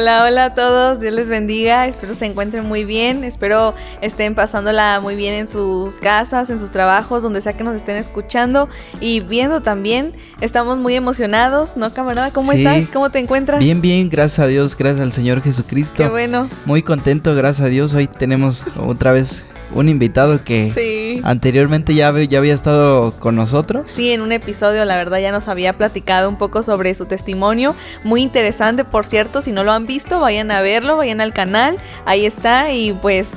Hola, hola a todos, Dios les bendiga, espero se encuentren muy bien, espero estén pasándola muy bien en sus casas, en sus trabajos, donde sea que nos estén escuchando y viendo también. Estamos muy emocionados, ¿no, camarada? ¿Cómo estás? ¿Cómo te encuentras? Bien, bien, gracias a Dios, gracias al Señor Jesucristo. Qué bueno. Muy contento, gracias a Dios. Hoy tenemos otra vez un invitado que anteriormente ya había estado con nosotros. Sí, en un episodio, la verdad, ya nos había platicado un poco sobre su testimonio. Muy interesante, por cierto, si no lo han visto, vayan a verlo, vayan al canal, ahí está. Y pues,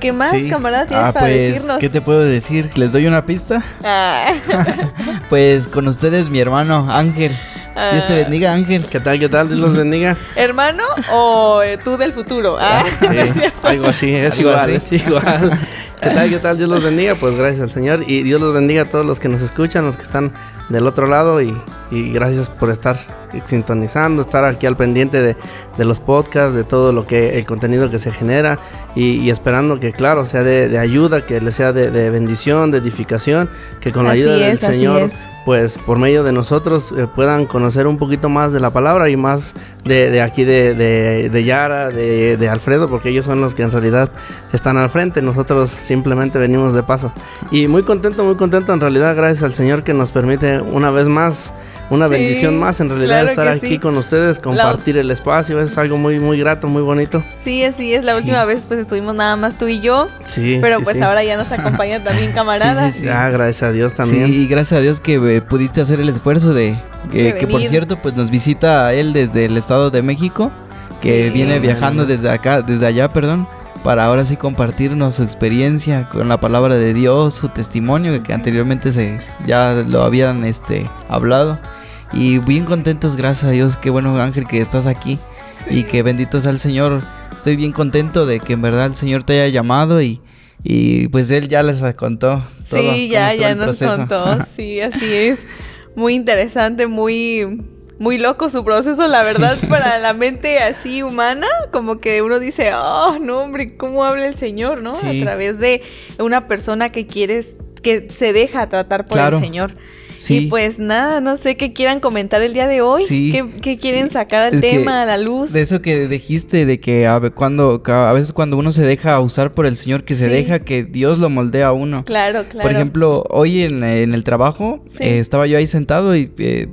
¿qué más, camarada, tienes para decirnos? ¿Qué te puedo decir? ¿Les doy una pista? Pues con ustedes, mi hermano Ángel. Dios te bendiga, Ángel. ¿Qué tal? Dios los bendiga. ¿Hermano o tú del futuro? Sí, algo así, es igual. ¿Qué tal? Dios los bendiga. Pues gracias al Señor. Y Dios los bendiga a todos los que nos escuchan, los que están del otro lado. Y gracias por estar sintonizando, estar aquí al pendiente de los podcasts, de todo el contenido que se genera. Y esperando que, claro, sea de ayuda, que les sea de bendición, de edificación. Que con la ayuda del Señor, pues por medio de nosotros puedan conocer un poquito más de la palabra y más de aquí de Yara, de Alfredo, porque ellos son los que en realidad están al frente. Nosotros simplemente venimos de paso. Y muy contento en realidad, gracias al Señor que nos permite una vez más, una bendición más en realidad, claro, estar aquí con ustedes, compartir el espacio. Es algo muy, muy grato, muy bonito. Sí, así es. La última vez pues estuvimos nada más tú y yo. Sí. Pero pues ahora ya nos acompaña también camarada. Sí. Gracias a Dios también. Sí, y gracias a Dios que pudiste hacer el esfuerzo de que por cierto pues nos visita él desde el Estado de México, que viene viajando desde allá, para ahora sí compartirnos su experiencia con la palabra de Dios, su testimonio que anteriormente ya lo habían hablado. Y bien contentos, gracias a Dios. Qué bueno, Ángel, que estás aquí. Y que bendito sea el Señor. Estoy bien contento de que en verdad el Señor te haya llamado y pues Él ya les contó todo. Sí, ya nos contó. Sí, así es. Muy interesante, muy loco su proceso, la verdad, para la mente así humana, como que uno dice, oh, no, hombre, ¿cómo habla el Señor, no? Sí. A través de una persona que se deja tratar por el Señor. Sí. Y pues nada, no sé qué quieran comentar el día de hoy. Sí. ¿Qué quieren sacar al tema, a la luz? De eso que dijiste, de que a veces cuando uno se deja usar por el Señor, que se deja que Dios lo moldea a uno. Claro. Por ejemplo, hoy en el trabajo, estaba yo ahí sentado y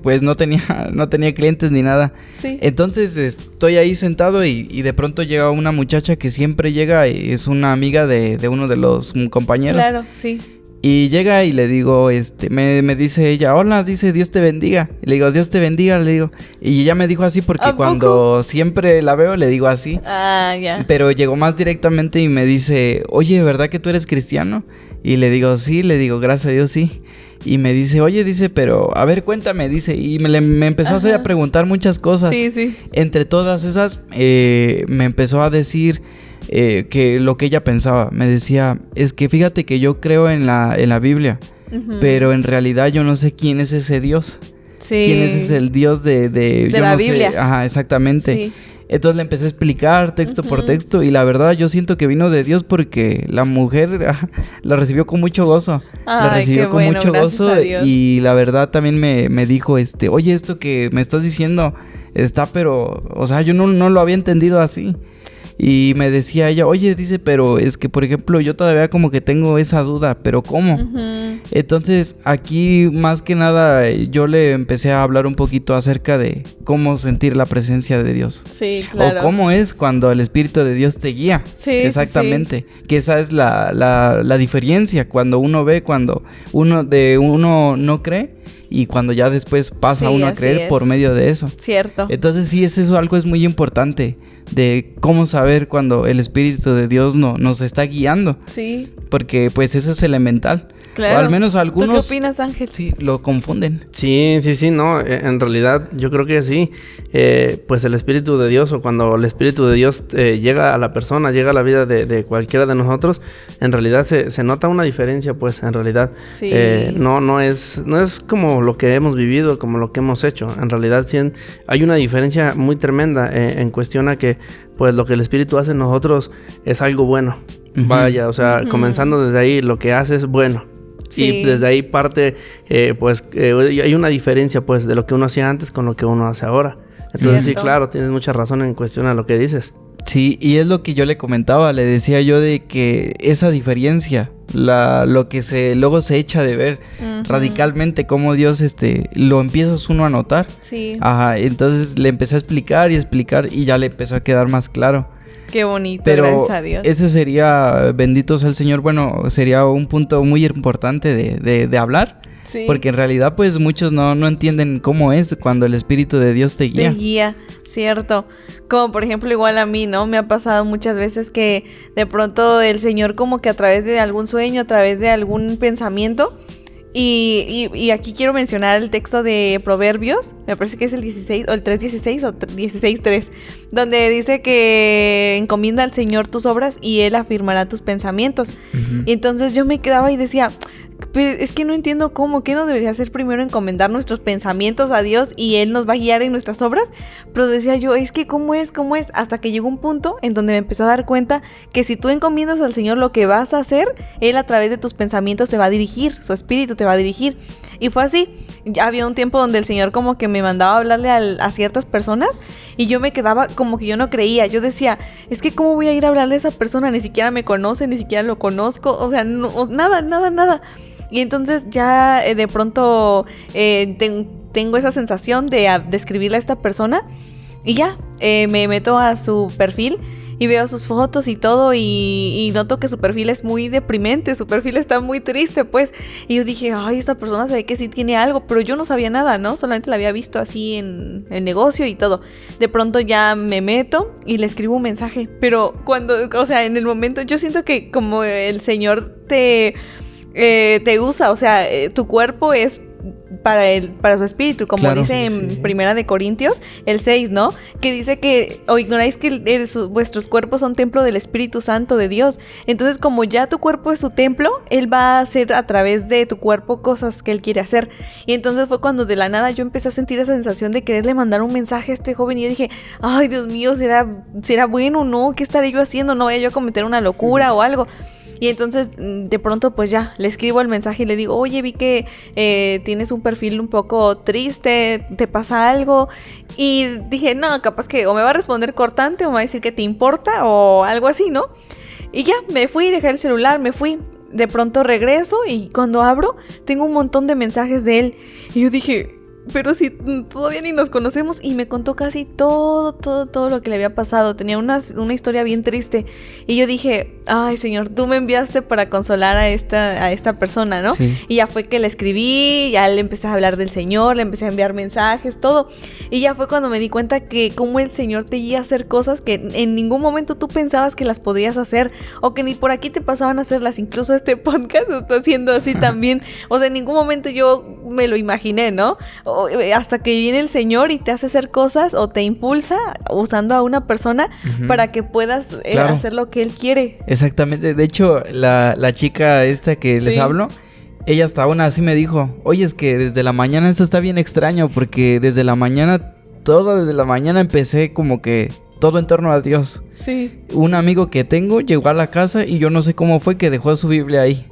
pues no tenía clientes ni nada. Sí. Entonces estoy ahí sentado y de pronto llega una muchacha que siempre llega y es una amiga de uno de los compañeros. Claro, sí. Y llega y le digo, me dice ella, hola, dice, Dios te bendiga. Y le digo, Dios te bendiga, le digo. Y ella me dijo así porque cuando siempre la veo le digo así. Ah, ya. Pero llegó más directamente y me dice, oye, ¿verdad que tú eres cristiano? Y le digo, sí, le digo, gracias a Dios, sí. Y me dice, oye, dice, pero, a ver, cuéntame, dice. Y me empezó a preguntar muchas cosas. Sí. Entre todas esas, me empezó a decir que lo que ella pensaba. Me decía, es que fíjate que yo creo en la Biblia, pero en realidad yo no sé quién es ese Dios. Sí. ¿Quién es ese el Dios de yo la no Biblia? Sé. Ajá, exactamente. Sí. Entonces le empecé a explicar texto por texto y la verdad yo siento que vino de Dios porque la mujer la recibió con mucho gozo. Ay, la recibió con mucho gozo y la verdad también me dijo, oye, esto que me estás diciendo pero, o sea, yo no lo había entendido así. Y me decía ella, oye, dice, pero es que, por ejemplo, yo todavía como que tengo esa duda, pero ¿cómo? Entonces, aquí, más que nada, yo le empecé a hablar un poquito acerca de cómo sentir la presencia de Dios. Sí, claro. O cómo es cuando el Espíritu de Dios te guía. Sí, exactamente. Sí. Que esa es la diferencia, cuando uno ve, cuando uno no cree. Y cuando ya después pasa uno a creer por medio de eso. Cierto. Entonces sí, algo es muy importante de cómo saber cuando el Espíritu de Dios nos está guiando. Sí. Porque pues eso es elemental. Claro. O al menos algunos... ¿Tú qué opinas, Ángel? Sí, lo confunden. Sí, no, en realidad yo creo que sí. Pues el Espíritu de Dios, o cuando el Espíritu de Dios llega a la persona, llega a la vida de cualquiera de nosotros, en realidad se nota una diferencia, pues, en realidad. Sí. No es como lo que hemos vivido, como lo que hemos hecho. En realidad sí hay una diferencia muy tremenda en cuestión a que, pues, lo que el Espíritu hace en nosotros es algo bueno. Vaya, o sea, comenzando desde ahí, lo que hace es bueno. Sí. Y desde ahí parte, hay una diferencia, pues, de lo que uno hacía antes con lo que uno hace ahora. Entonces sí, claro, tienes mucha razón en cuestión a lo que dices. Sí, y es lo que yo le comentaba, le decía yo de que esa diferencia, lo que luego se echa de ver radicalmente, cómo Dios lo empiezas uno a notar. Sí. Ajá, entonces le empecé a explicar y ya le empezó a quedar más claro. Qué bonito, pero gracias a Dios. Ese sería, bendito sea el Señor, bueno, sería un punto muy importante de hablar. Sí. Porque en realidad pues muchos no entienden cómo es cuando el Espíritu de Dios te guía. Te guía, cierto. Como por ejemplo igual a mí, ¿no? Me ha pasado muchas veces que de pronto el Señor como que a través de algún sueño, a través de algún pensamiento. Y aquí quiero mencionar el texto de Proverbios, me parece que es el 16 o el 3:16 o 16:3, donde dice que encomienda al Señor tus obras y Él afirmará tus pensamientos. Y entonces yo me quedaba y decía, pero es que no entiendo cómo, ¿qué no debería hacer primero encomendar nuestros pensamientos a Dios y Él nos va a guiar en nuestras obras? Pero decía yo, es que ¿cómo es? Hasta que llegó un punto en donde me empecé a dar cuenta que si tú encomiendas al Señor lo que vas a hacer, Él a través de tus pensamientos te va a dirigir, su Espíritu te va a dirigir. Y fue así. Ya había un tiempo donde el Señor como que me mandaba a hablarle a ciertas personas y yo me quedaba como que yo no creía. Yo decía, es que ¿cómo voy a ir a hablarle a esa persona? Ni siquiera me conoce, ni siquiera lo conozco, o sea, no, nada. Y entonces ya de pronto tengo esa sensación de escribirle a esta persona y ya, me meto a su perfil y veo sus fotos y todo y noto que su perfil es muy deprimente, su perfil está muy triste, pues. Y yo dije, ay, esta persona se ve que sí tiene algo, pero yo no sabía nada, ¿no? Solamente la había visto así en el negocio y todo. De pronto ya me meto y le escribo un mensaje, pero o sea, en el momento, yo siento que como el Señor te usa, o sea, tu cuerpo es para su espíritu, como claro, dice en Primera de Corintios, el 6, ¿no? Que dice que, o ignoráis que vuestros cuerpos son templo del Espíritu Santo de Dios. Entonces, como ya tu cuerpo es su templo, Él va a hacer a través de tu cuerpo cosas que Él quiere hacer. Y entonces fue cuando de la nada yo empecé a sentir esa sensación de quererle mandar un mensaje a este joven y yo dije, ay, Dios mío, ¿será bueno, no? ¿Qué estaré yo haciendo? ¿No voy a yo a cometer una locura o algo? Y entonces de pronto pues ya le escribo el mensaje y le digo, oye, vi que tienes un perfil un poco triste, ¿te pasa algo? Y dije, no, capaz que o me va a responder cortante o me va a decir que te importa o algo así, ¿no? Y ya, me fui, dejé el celular, me fui. De pronto regreso y cuando abro tengo un montón de mensajes de él. Y yo dije, pero si todavía ni nos conocemos, y me contó casi todo lo que le había pasado. Tenía una historia bien triste y yo dije, ay, Señor, tú me enviaste para consolar a esta persona, ¿no? Sí. Y ya fue que le escribí, ya le empecé a hablar del Señor, le empecé a enviar mensajes, todo, y ya fue cuando me di cuenta que cómo el Señor te guía a hacer cosas que en ningún momento tú pensabas que las podrías hacer o que ni por aquí te pasaban a hacerlas. Incluso este podcast está haciendo así también, o sea, en ningún momento yo me lo imaginé, ¿no? Hasta que viene el Señor y te hace hacer cosas o te impulsa usando a una persona para que puedas hacer lo que Él quiere. Exactamente. De hecho, la chica esta que les hablo, ella hasta aún así me dijo, oye, es que desde la mañana esto está bien extraño porque desde la mañana empecé como que todo en torno a Dios. Sí. Un amigo que tengo llegó a la casa y yo no sé cómo fue que dejó su Biblia ahí.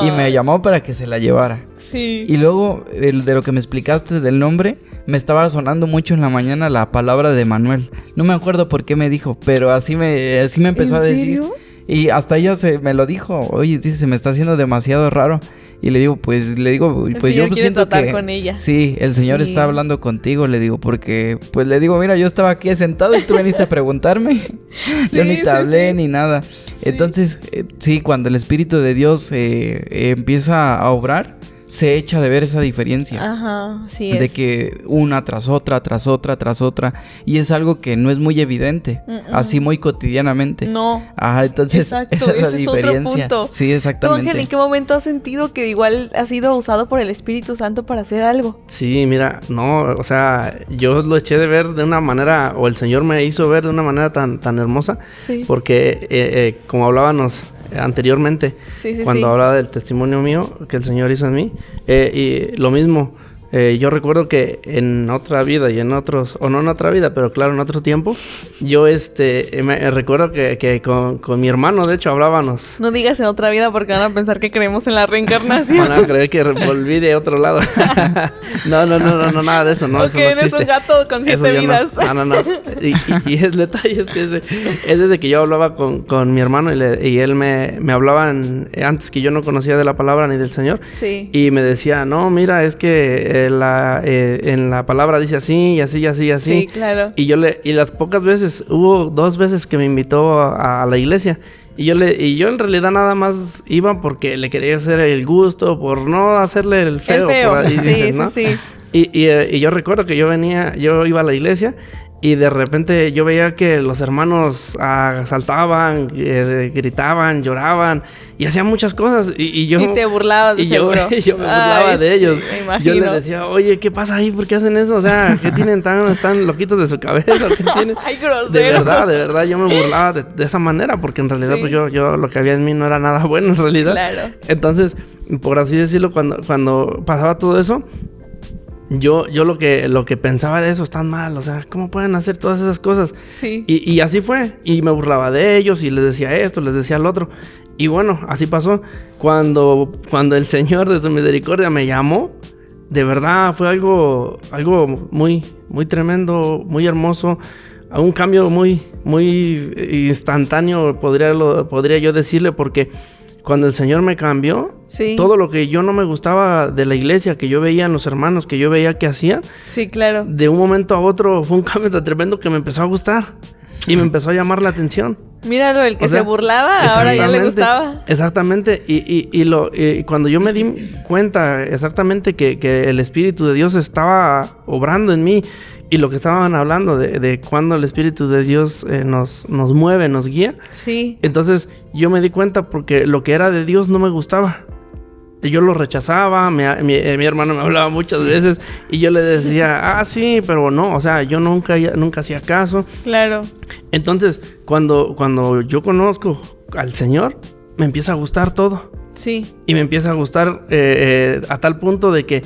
Y me llamó para que se la llevara. Sí. Y luego, de lo que me explicaste del nombre, me estaba sonando mucho en la mañana la palabra de Manuel. No me acuerdo por qué me dijo, pero así me empezó a decir. ¿En serio? Y hasta ella me lo dijo. Oye, dice, se me está haciendo demasiado raro. Y le digo, pues yo siento que con ella. Sí, el Señor está hablando contigo, le digo, porque pues le digo, mira, yo estaba aquí sentado y tú viniste a preguntarme. Yo ni te hablé ni nada. Sí. Entonces, cuando el Espíritu de Dios empieza a obrar, se echa de ver esa diferencia. Ajá, sí es. De que una tras otra. Y es algo que no es muy evidente. Así muy cotidianamente. No. Ajá, entonces exacto, esa es la diferencia. Otro punto. Sí, exactamente. ¿Tú, Ángel, en qué momento has sentido que igual has sido usado por el Espíritu Santo para hacer algo? Sí, mira, no, o sea, yo lo eché de ver de una manera, o el Señor me hizo ver de una manera tan hermosa. Sí. Porque, como hablábamos anteriormente, cuando hablaba del testimonio mío que el Señor hizo en mí, y lo mismo, Yo recuerdo que en otra vida y en otros, o no en otra vida, pero claro, en otro tiempo, yo me recuerdo que con mi hermano, de hecho, hablábamos. No digas en otra vida porque van a pensar que creemos en la reencarnación. Van a creer que volví de otro lado. No, nada de eso, no. Porque eso no eres un gato con 7 vidas. No. Y el detalle es que es desde que yo hablaba con mi hermano y él me hablaba antes que yo no conocía de la palabra ni del Señor. Sí. Y me decía, no, mira, es que en la palabra dice así y así y así y así. Sí, claro. Y las pocas veces, hubo 2 veces que me invitó a la iglesia. Y yo en realidad nada más iba porque le quería hacer el gusto, por no hacerle el feo. Por ahí sí, dicen, ¿no? sí. Y yo recuerdo que yo iba a la iglesia y de repente yo veía que los hermanos saltaban, gritaban, lloraban y hacían muchas cosas. Y te burlabas de seguro. Yo me burlaba de ellos. Me imagino. Yo les decía, oye, ¿qué pasa ahí? ¿Por qué hacen eso? O sea, ¿qué tienen están loquitos de su cabeza? ¿Qué tienen? Ay, grosero. De verdad, yo me burlaba de esa manera porque en realidad pues yo lo que había en mí no era nada bueno en realidad. Claro. Entonces, por así decirlo, cuando pasaba todo eso, yo lo que pensaba era eso, están mal, o sea, ¿cómo pueden hacer todas esas cosas? Sí. Y así fue, y me burlaba de ellos, y les decía esto, les decía lo otro, y bueno, así pasó. Cuando el Señor de su misericordia me llamó, de verdad fue algo muy, muy tremendo, muy hermoso, un cambio muy, muy instantáneo, podría yo decirle, porque cuando el Señor me cambió, sí, todo lo que yo no me gustaba de la iglesia, que yo veía en los hermanos, que yo veía que hacían, sí, claro, de un momento a otro fue un cambio tan tremendo que me empezó a gustar y me empezó a llamar la atención. Míralo, el que se burlaba, ahora ya le gustaba. Exactamente, y cuando yo me di cuenta exactamente que el Espíritu de Dios estaba obrando en mí, y lo que estaban hablando de cuando el Espíritu de Dios nos mueve, nos guía. Sí. Entonces yo me di cuenta porque lo que era de Dios no me gustaba. Yo lo rechazaba, mi hermano me hablaba muchas veces y yo le decía, sí, pero no, o sea, yo nunca hacía caso. Claro. Entonces, cuando yo conozco al Señor, me empieza a gustar todo. Sí. Y me empieza a gustar a tal punto de que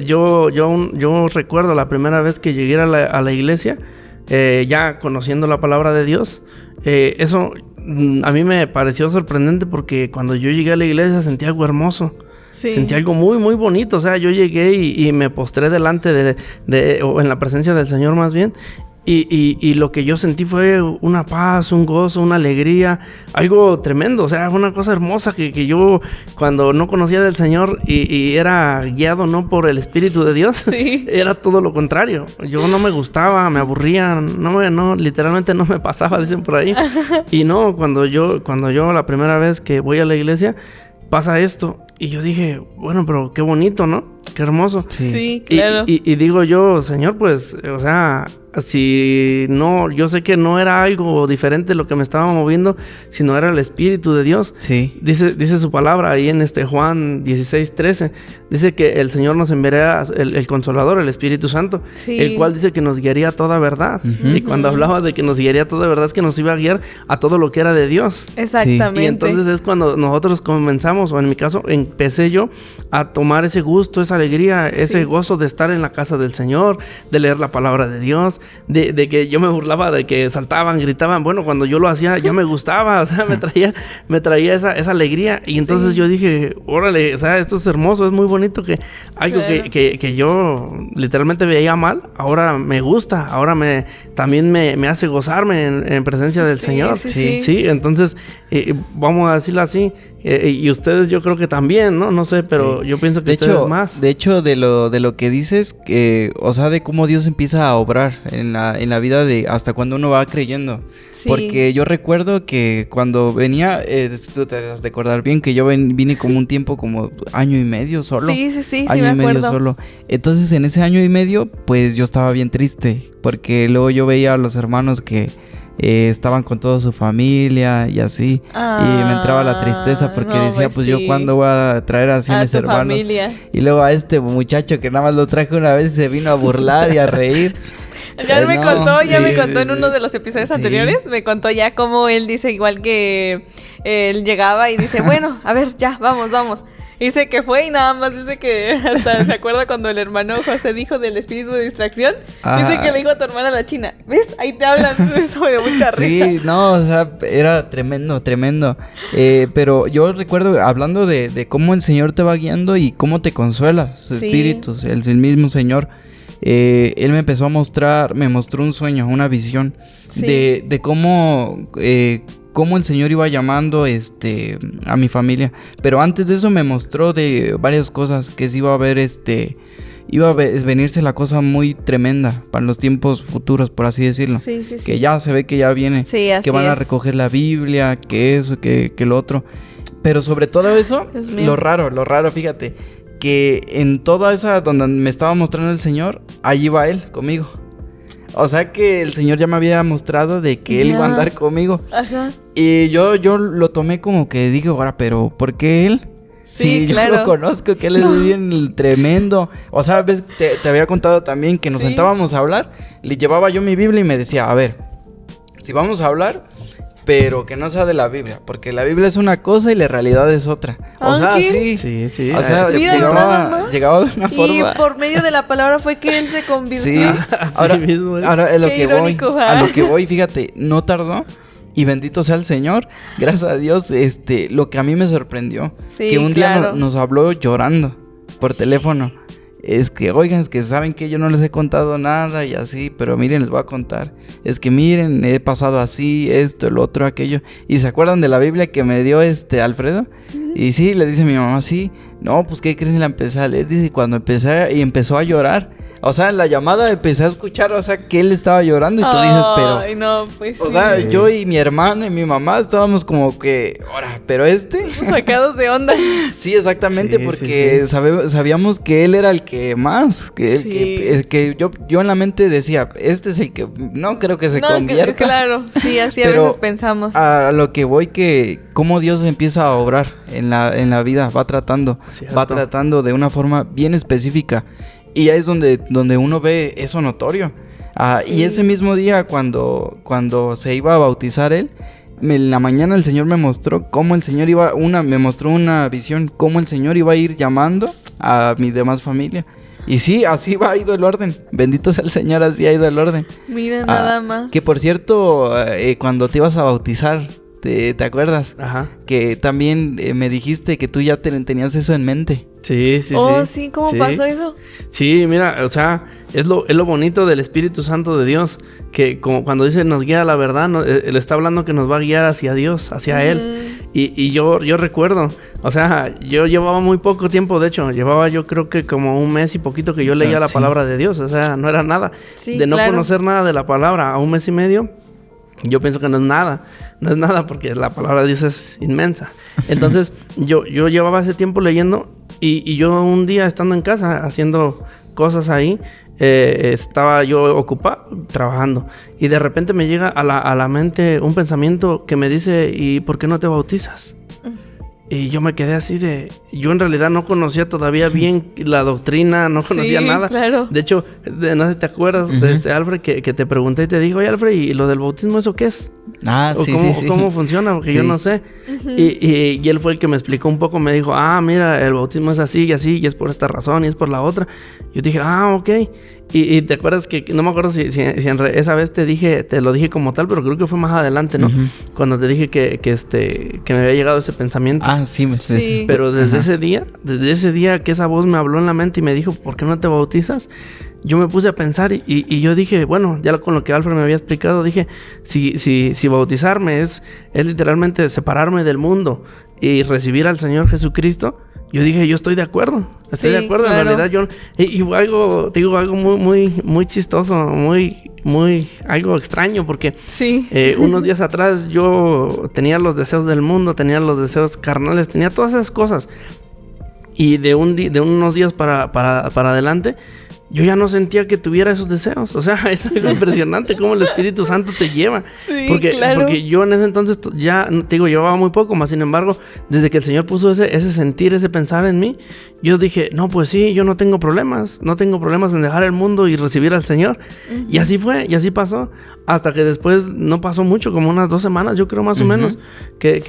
yo recuerdo la primera vez que llegué a la iglesia, ya conociendo la palabra de Dios, eso a mí me pareció sorprendente porque cuando yo llegué a la iglesia sentí algo hermoso. Sí. Sentí algo muy, muy bonito. O sea, yo llegué y me postré delante o en la presencia del Señor más bien. Y lo que yo sentí fue una paz, un gozo, una alegría, algo tremendo, o sea, una cosa hermosa que yo cuando no conocía del Señor y era guiado no por el Espíritu de Dios, sí, era todo lo contrario. Yo no me gustaba, me aburría, no, literalmente no me pasaba, dicen por ahí. Y no, cuando yo la primera vez que voy a la iglesia, pasa esto. Y yo dije, bueno, pero qué bonito, ¿no? Qué hermoso. Sí, claro. Y digo yo, Señor, pues, o sea, si no, yo sé que no era algo diferente lo que me estaba moviendo, sino era el Espíritu de Dios. Sí. Dice su palabra ahí en Juan 16:13. Dice que el Señor nos enviará el Consolador, el Espíritu Santo, sí, el cual dice que nos guiaría a toda verdad. Uh-huh. Y cuando hablaba de que nos guiaría a toda verdad, es que nos iba a guiar a todo lo que era de Dios. Exactamente. Y entonces es cuando nosotros comenzamos, o en mi caso, empecé yo a tomar ese gusto, esa alegría, ese gozo de estar en la casa del Señor, de leer la palabra de Dios, de que yo me burlaba de que saltaban, gritaban. Bueno, cuando yo lo hacía ya me gustaba, o sea, me traía esa alegría. Y entonces yo dije, órale, o sea, esto es hermoso, es muy bonito que algo que yo literalmente veía mal, ahora me gusta, ahora también me hace gozarme en presencia del Señor. Sí, entonces, vamos a decirlo así. Y ustedes yo creo que también, ¿no? No sé, pero yo pienso que ustedes más. De hecho, de lo que dices, o sea, de cómo Dios empieza a obrar en la vida de hasta cuando uno va creyendo. Sí. Porque yo recuerdo que cuando venía, tú te has de acordar bien que yo vine como un tiempo, como año y medio solo. Sí, año y medio solo. Entonces, en ese año y medio, pues yo estaba bien triste, porque luego yo veía a los hermanos que estaban con toda su familia y así, y me entraba la tristeza porque decía, pues yo cuándo voy a traer así a mis hermanos familia. Y luego a este muchacho que nada más lo traje una vez y se vino a burlar y a reír. Ya me contó en uno de los episodios anteriores, me contó ya cómo él dice igual que él llegaba y dice, bueno, a ver, ya, vamos. Dice que fue y nada más dice que hasta se acuerda cuando el hermano José dijo del espíritu de distracción. Dice que le dijo a tu hermana la china, ¿ves? Ahí te hablan. Eso me dio mucha risa. Sí, no, o sea, era tremendo. Pero yo recuerdo hablando de cómo el Señor te va guiando y cómo te consuela su espíritu, el mismo Señor. Él me empezó a mostrar, me mostró un sueño, una visión de cómo el Señor iba llamando a mi familia. Pero antes de eso me mostró de varias cosas que se iba a ver iba a venirse la cosa muy tremenda para los tiempos futuros, por así decirlo. Sí. Que ya se ve que ya viene, que van a recoger la Biblia, que eso, que lo otro. Pero sobre todo eso, lo raro, fíjate, que en toda esa donde me estaba mostrando el Señor, allí va Él conmigo. O sea que el Señor ya me había mostrado de que Él iba a andar conmigo. Ajá. Y yo lo tomé como que digo, ahora, pero ¿por qué Él? Sí, claro. Yo lo conozco, que Él es bien tremendo. O sea, ves, te había contado también que nos sentábamos a hablar. Le llevaba yo mi Biblia y me decía, a ver, si vamos a hablar, pero que no sea de la Biblia, porque la Biblia es una cosa y la realidad es otra. O sea, sí. O sea, llegaba de una forma. Y por medio de la palabra fue que Él se convirtió. Sí, ahora es lo que voy. A lo que voy, fíjate, no tardó. Y bendito sea el Señor, gracias a Dios, lo que a mí me sorprendió, que un día nos habló llorando por teléfono. Es que, oigan, es que saben que yo no les he contado nada y así, pero miren, les voy a contar. Es que miren, he pasado así, esto, el otro, aquello. ¿Y se acuerdan de la Biblia que me dio Alfredo? Y sí, le dice mi mamá, sí. No, pues, ¿qué creen? La empecé a leer, dice, y cuando empezó a llorar. O sea, en la llamada empecé a escuchar, o sea, que él estaba llorando y tú dices, pero... Ay, no, pues o sea, yo y mi hermana y mi mamá estábamos como que, ahora, pero sacados de onda. Sí, exactamente, porque sabíamos que él era el que más, que yo en la mente decía, es el que no creo que se convierta. Claro, sí, así a veces pensamos. A lo que voy que cómo Dios empieza a obrar en la vida, va tratando de una forma bien específica. Y ahí es donde uno ve eso notorio. Y ese mismo día cuando se iba a bautizar él, en la mañana el Señor me mostró cómo el Señor me mostró una visión, cómo el Señor iba a ir llamando a mi demás familia. Y sí, así ha ido el orden. Bendito sea el Señor, así ha ido el orden. Mira, nada más. Que por cierto, cuando te ibas a bautizar, ¿te acuerdas? Ajá. Que también me dijiste que tú ya tenías eso en mente. Sí. Sí, ¿cómo pasó eso? Sí, mira, o sea, es lo bonito del Espíritu Santo de Dios, que como cuando dice nos guía a la verdad, Él está hablando que nos va a guiar hacia Dios, hacia Él. Y yo recuerdo, o sea, yo llevaba muy poco tiempo, de hecho, llevaba yo creo que como un mes y poquito que yo leía la palabra de Dios, o sea, no era nada. Sí, de no conocer nada de la palabra a un mes y medio. Yo pienso que no es nada porque la palabra de Dios es inmensa. Entonces, yo llevaba ese tiempo leyendo y yo un día estando en casa haciendo cosas ahí, estaba yo ocupado trabajando y de repente me llega a la mente un pensamiento que me dice, ¿y por qué no te bautizas? Y yo me quedé así yo en realidad no conocía todavía bien la doctrina, no conocía nada. Claro. De hecho, no sé si te acuerdas, Alfred, que te pregunté y te dije, oye, Alfred, ¿y lo del bautismo eso qué es? ¿Cómo funciona? Porque yo no sé. Y él fue el que me explicó un poco, me dijo, mira, el bautismo es así, y es por esta razón, y es por la otra. Yo dije, ok. Y te acuerdas que, no me acuerdo si esa vez te lo dije como tal, pero creo que fue más adelante, ¿no? Cuando te dije que me había llegado ese pensamiento. Sí. Pero desde ese día que esa voz me habló en la mente y me dijo, ¿por qué no te bautizas? Yo me puse a pensar y yo dije, bueno, ya con lo que Alfred me había explicado, dije, si bautizarme es literalmente separarme del mundo y recibir al Señor Jesucristo, yo dije, yo estoy de acuerdo. Claro. En realidad yo... Y algo muy, muy, muy chistoso, muy algo extraño, porque unos días atrás yo tenía los deseos del mundo, tenía los deseos carnales, tenía todas esas cosas. Y de unos días para adelante, yo ya no sentía que tuviera esos deseos. O sea, eso es impresionante cómo el Espíritu Santo te lleva. Sí, porque yo en ese entonces ya, llevaba muy poco, más sin embargo, desde que el Señor puso ese sentir, ese pensar en mí, yo dije, no, pues sí, yo no tengo problemas en dejar el mundo y recibir al Señor. Y así fue, y así pasó, hasta que después no pasó mucho, como unas 2 semanas, yo creo más o menos, que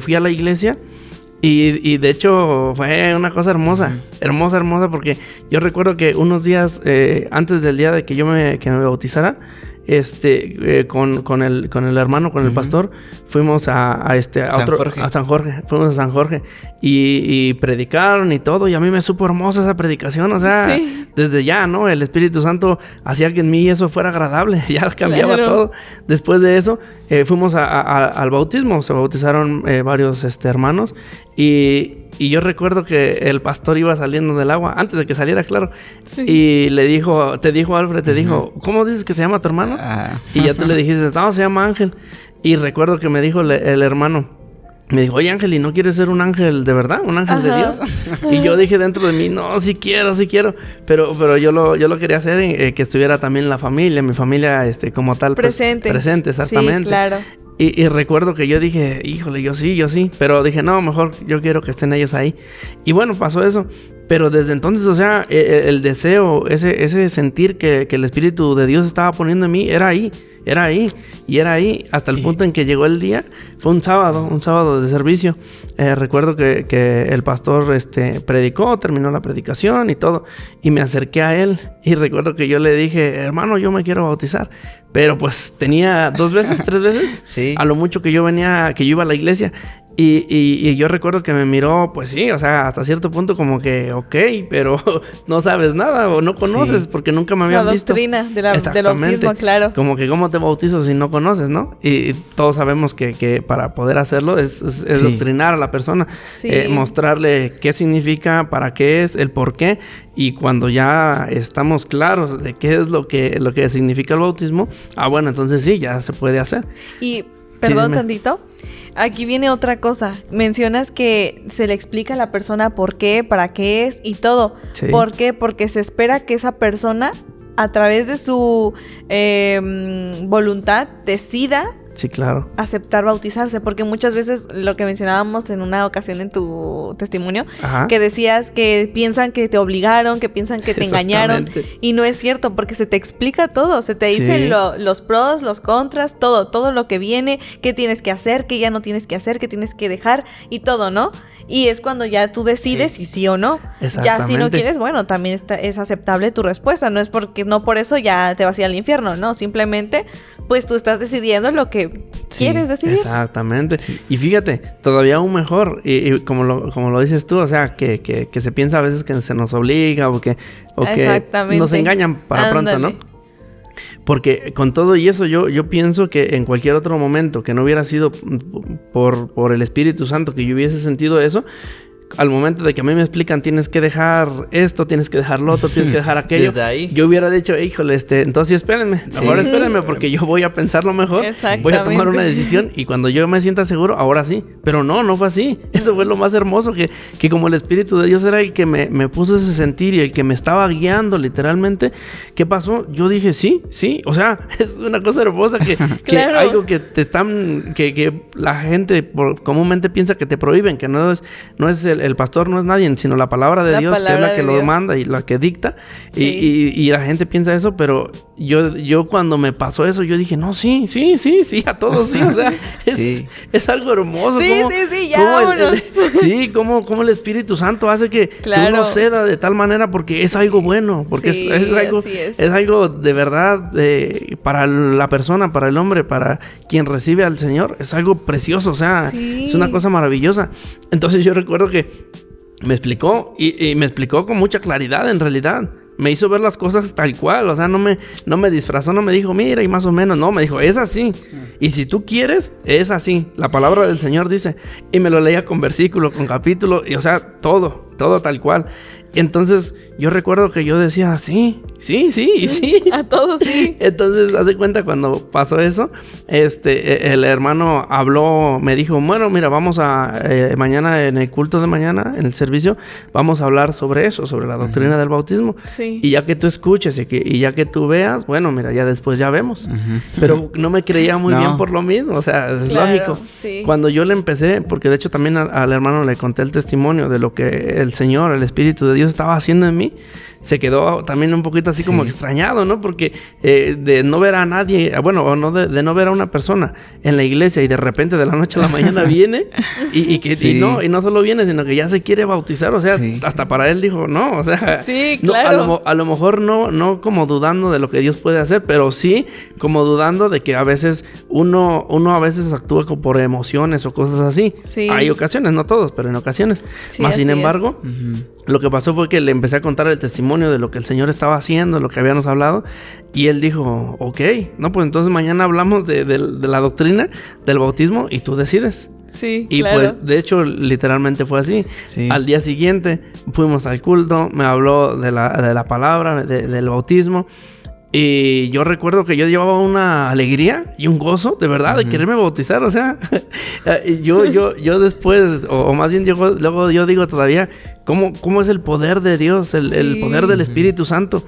fui a la iglesia. Y de hecho fue una cosa hermosa, hermosa, porque yo recuerdo que unos días antes del día de que que me bautizara, con el hermano, con el pastor, fuimos a San Jorge, fuimos a San Jorge y predicaron y todo, y a mí me supo hermosa esa predicación, o sea, desde ya, ¿no? El Espíritu Santo hacía que en mí eso fuera agradable, ya cambiaba todo. Después de eso, fuimos al bautismo, se bautizaron varios hermanos, y yo recuerdo que el pastor iba saliendo del agua, antes de que saliera, claro, y le dijo, Alfred, ¿cómo dices que se llama tu hermano? Y ya tú le dijiste, no, se llama Ángel. Y recuerdo que me dijo el hermano, me dijo, oye, Ángel, ¿y no quieres ser un ángel de verdad? ¿Un ángel de Dios? Y yo dije dentro de mí, no, sí quiero. Pero yo lo quería hacer, que estuviera también la familia, mi familia, como tal. Presente, exactamente. Sí, claro. Y recuerdo que yo dije, híjole, yo sí. Pero dije, no, mejor yo quiero que estén ellos ahí. Y bueno, pasó eso. Pero desde entonces, o sea, el deseo, ese sentir que el Espíritu de Dios estaba poniendo en mí, era ahí. Hasta el punto en que llegó el día. Fue un sábado de servicio. Recuerdo que el pastor predicó, terminó la predicación y todo. Y me acerqué a él. Y recuerdo que yo le dije, hermano, yo me quiero bautizar. Pero pues tenía 2 veces, 3 veces. Sí. A lo mucho que yo iba a la iglesia. Y yo recuerdo que me miró, pues sí, o sea, hasta cierto punto como que, ok, pero no sabes nada o no conoces porque nunca me habían visto. La doctrina del bautismo, claro. Como que cómo te bautizo si no conoces, ¿no? Y todos sabemos que para poder hacerlo es doctrinar a la persona, mostrarle qué significa, para qué es, el por qué. Y cuando ya estamos claros de qué es lo que significa el bautismo, bueno, entonces sí, ya se puede hacer. Y, perdón tantito, aquí viene otra cosa. Mencionas que se le explica a la persona por qué, para qué es y todo. Sí. ¿Por qué? Porque se espera que esa persona, a través de su voluntad, decida aceptar bautizarse. Porque muchas veces, lo que mencionábamos en una ocasión en tu testimonio, que decías que piensan que te obligaron, que piensan que te engañaron, y no es cierto, porque se te explica todo, se te dicen los pros, los contras, todo lo que viene, qué tienes que hacer, qué ya no tienes que hacer, qué tienes que dejar y todo, ¿no? Y es cuando ya tú decides si sí o no. Ya si no quieres, bueno, también es aceptable tu respuesta. No es porque no por eso ya te vas a ir al infierno, no. Simplemente, pues tú estás decidiendo lo que quieres decidir. Exactamente. Sí. Y fíjate, todavía aún mejor. Y como lo dices tú, o sea, que se piensa a veces que se nos obliga o que nos engañan para pronto, ¿no? Porque con todo y eso yo pienso que en cualquier otro momento que no hubiera sido por el Espíritu Santo que yo hubiese sentido eso, al momento de que a mí me explican tienes que dejar esto, tienes que dejar lo otro, tienes que dejar aquello, yo hubiera dicho, híjole, entonces espérenme, espérenme porque yo voy a pensarlo mejor, voy a tomar una decisión y cuando yo me sienta seguro, ahora sí. Pero no fue así. Eso fue lo más hermoso, que como el Espíritu de Dios era el que me puso ese sentir y el que me estaba guiando literalmente. ¿Qué pasó? Yo dije, sí, o sea, es una cosa hermosa que algo que te están, que la gente comúnmente piensa que te prohíben, que no es el pastor no es nadie, sino la palabra de Dios, que es la que lo manda y la que dicta. Y la gente piensa eso, pero yo cuando me pasó eso, yo dije, no, sí, a todos sí, o sea, es algo hermoso. Como el Espíritu Santo hace que uno ceda de tal manera porque es algo bueno, porque es algo de verdad para la persona, para el hombre, para quien recibe al Señor, es algo precioso, o sea, es una cosa maravillosa. Entonces yo recuerdo que me explicó y me explicó con mucha claridad en realidad. Me hizo ver las cosas tal cual, o sea, no me disfrazó, no me dijo, mira, y más o menos, no, me dijo, es así. Y si tú quieres, es así. La palabra del Señor dice, y me lo leía con versículo, con capítulo, y o sea, todo tal cual. Y entonces yo recuerdo que yo decía, sí. A todos sí. Entonces, haz de cuenta, cuando pasó eso, el hermano habló, me dijo, bueno, mira, vamos a, mañana en el culto de mañana, en el servicio, vamos a hablar sobre eso, sobre la doctrina del bautismo. Sí. Y ya que tú escuches y ya que tú veas, bueno, mira, ya después ya vemos. Pero no me creía muy bien por lo mismo, o sea, es lógico. Sí. Cuando yo le empecé, porque de hecho también al hermano le conté el testimonio de lo que el Señor, el Espíritu de Dios estaba haciendo en mí, se quedó también un poquito así como extrañado, ¿no? Porque de no ver a nadie, bueno, o no de no ver a una persona en la iglesia y de repente de la noche a la mañana viene y no solo viene, sino que ya se quiere bautizar, o sea, hasta para él dijo, no, o sea, claro. no, a lo mejor no como dudando de lo que Dios puede hacer, pero sí como dudando de que a veces uno a veces actúa por emociones o cosas así. Sí. Hay ocasiones, no todos, pero en ocasiones. Sí, más sin embargo, lo que pasó fue que le empecé a contar el testimonio de lo que el Señor estaba haciendo, lo que habíamos hablado, y él dijo, ok, no, pues entonces mañana hablamos de la doctrina del bautismo y tú decides. Sí, y claro. Pues de hecho literalmente fue así. Sí. Al día siguiente fuimos al culto, me habló de la palabra, del bautismo. Y yo recuerdo que yo llevaba una alegría y un gozo, de verdad, de quererme bautizar, o sea, yo después, o más bien luego yo digo todavía, ¿cómo es el poder de Dios, el poder del Espíritu Santo?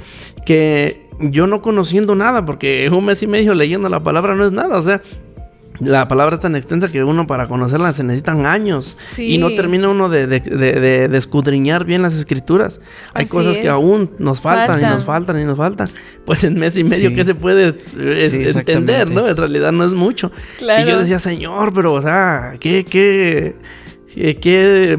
Que yo no conociendo nada, porque 1 mes y medio leyendo la palabra no es nada, o sea, la palabra es tan extensa que uno para conocerla se necesitan años. Sí. Y no termina uno de escudriñar bien las escrituras. Hay cosas que aún nos faltan y nos faltan. Pues en mes y medio que se puede entender, ¿no? En realidad no es mucho. Claro. Y yo decía, Señor, pero o sea, ¿qué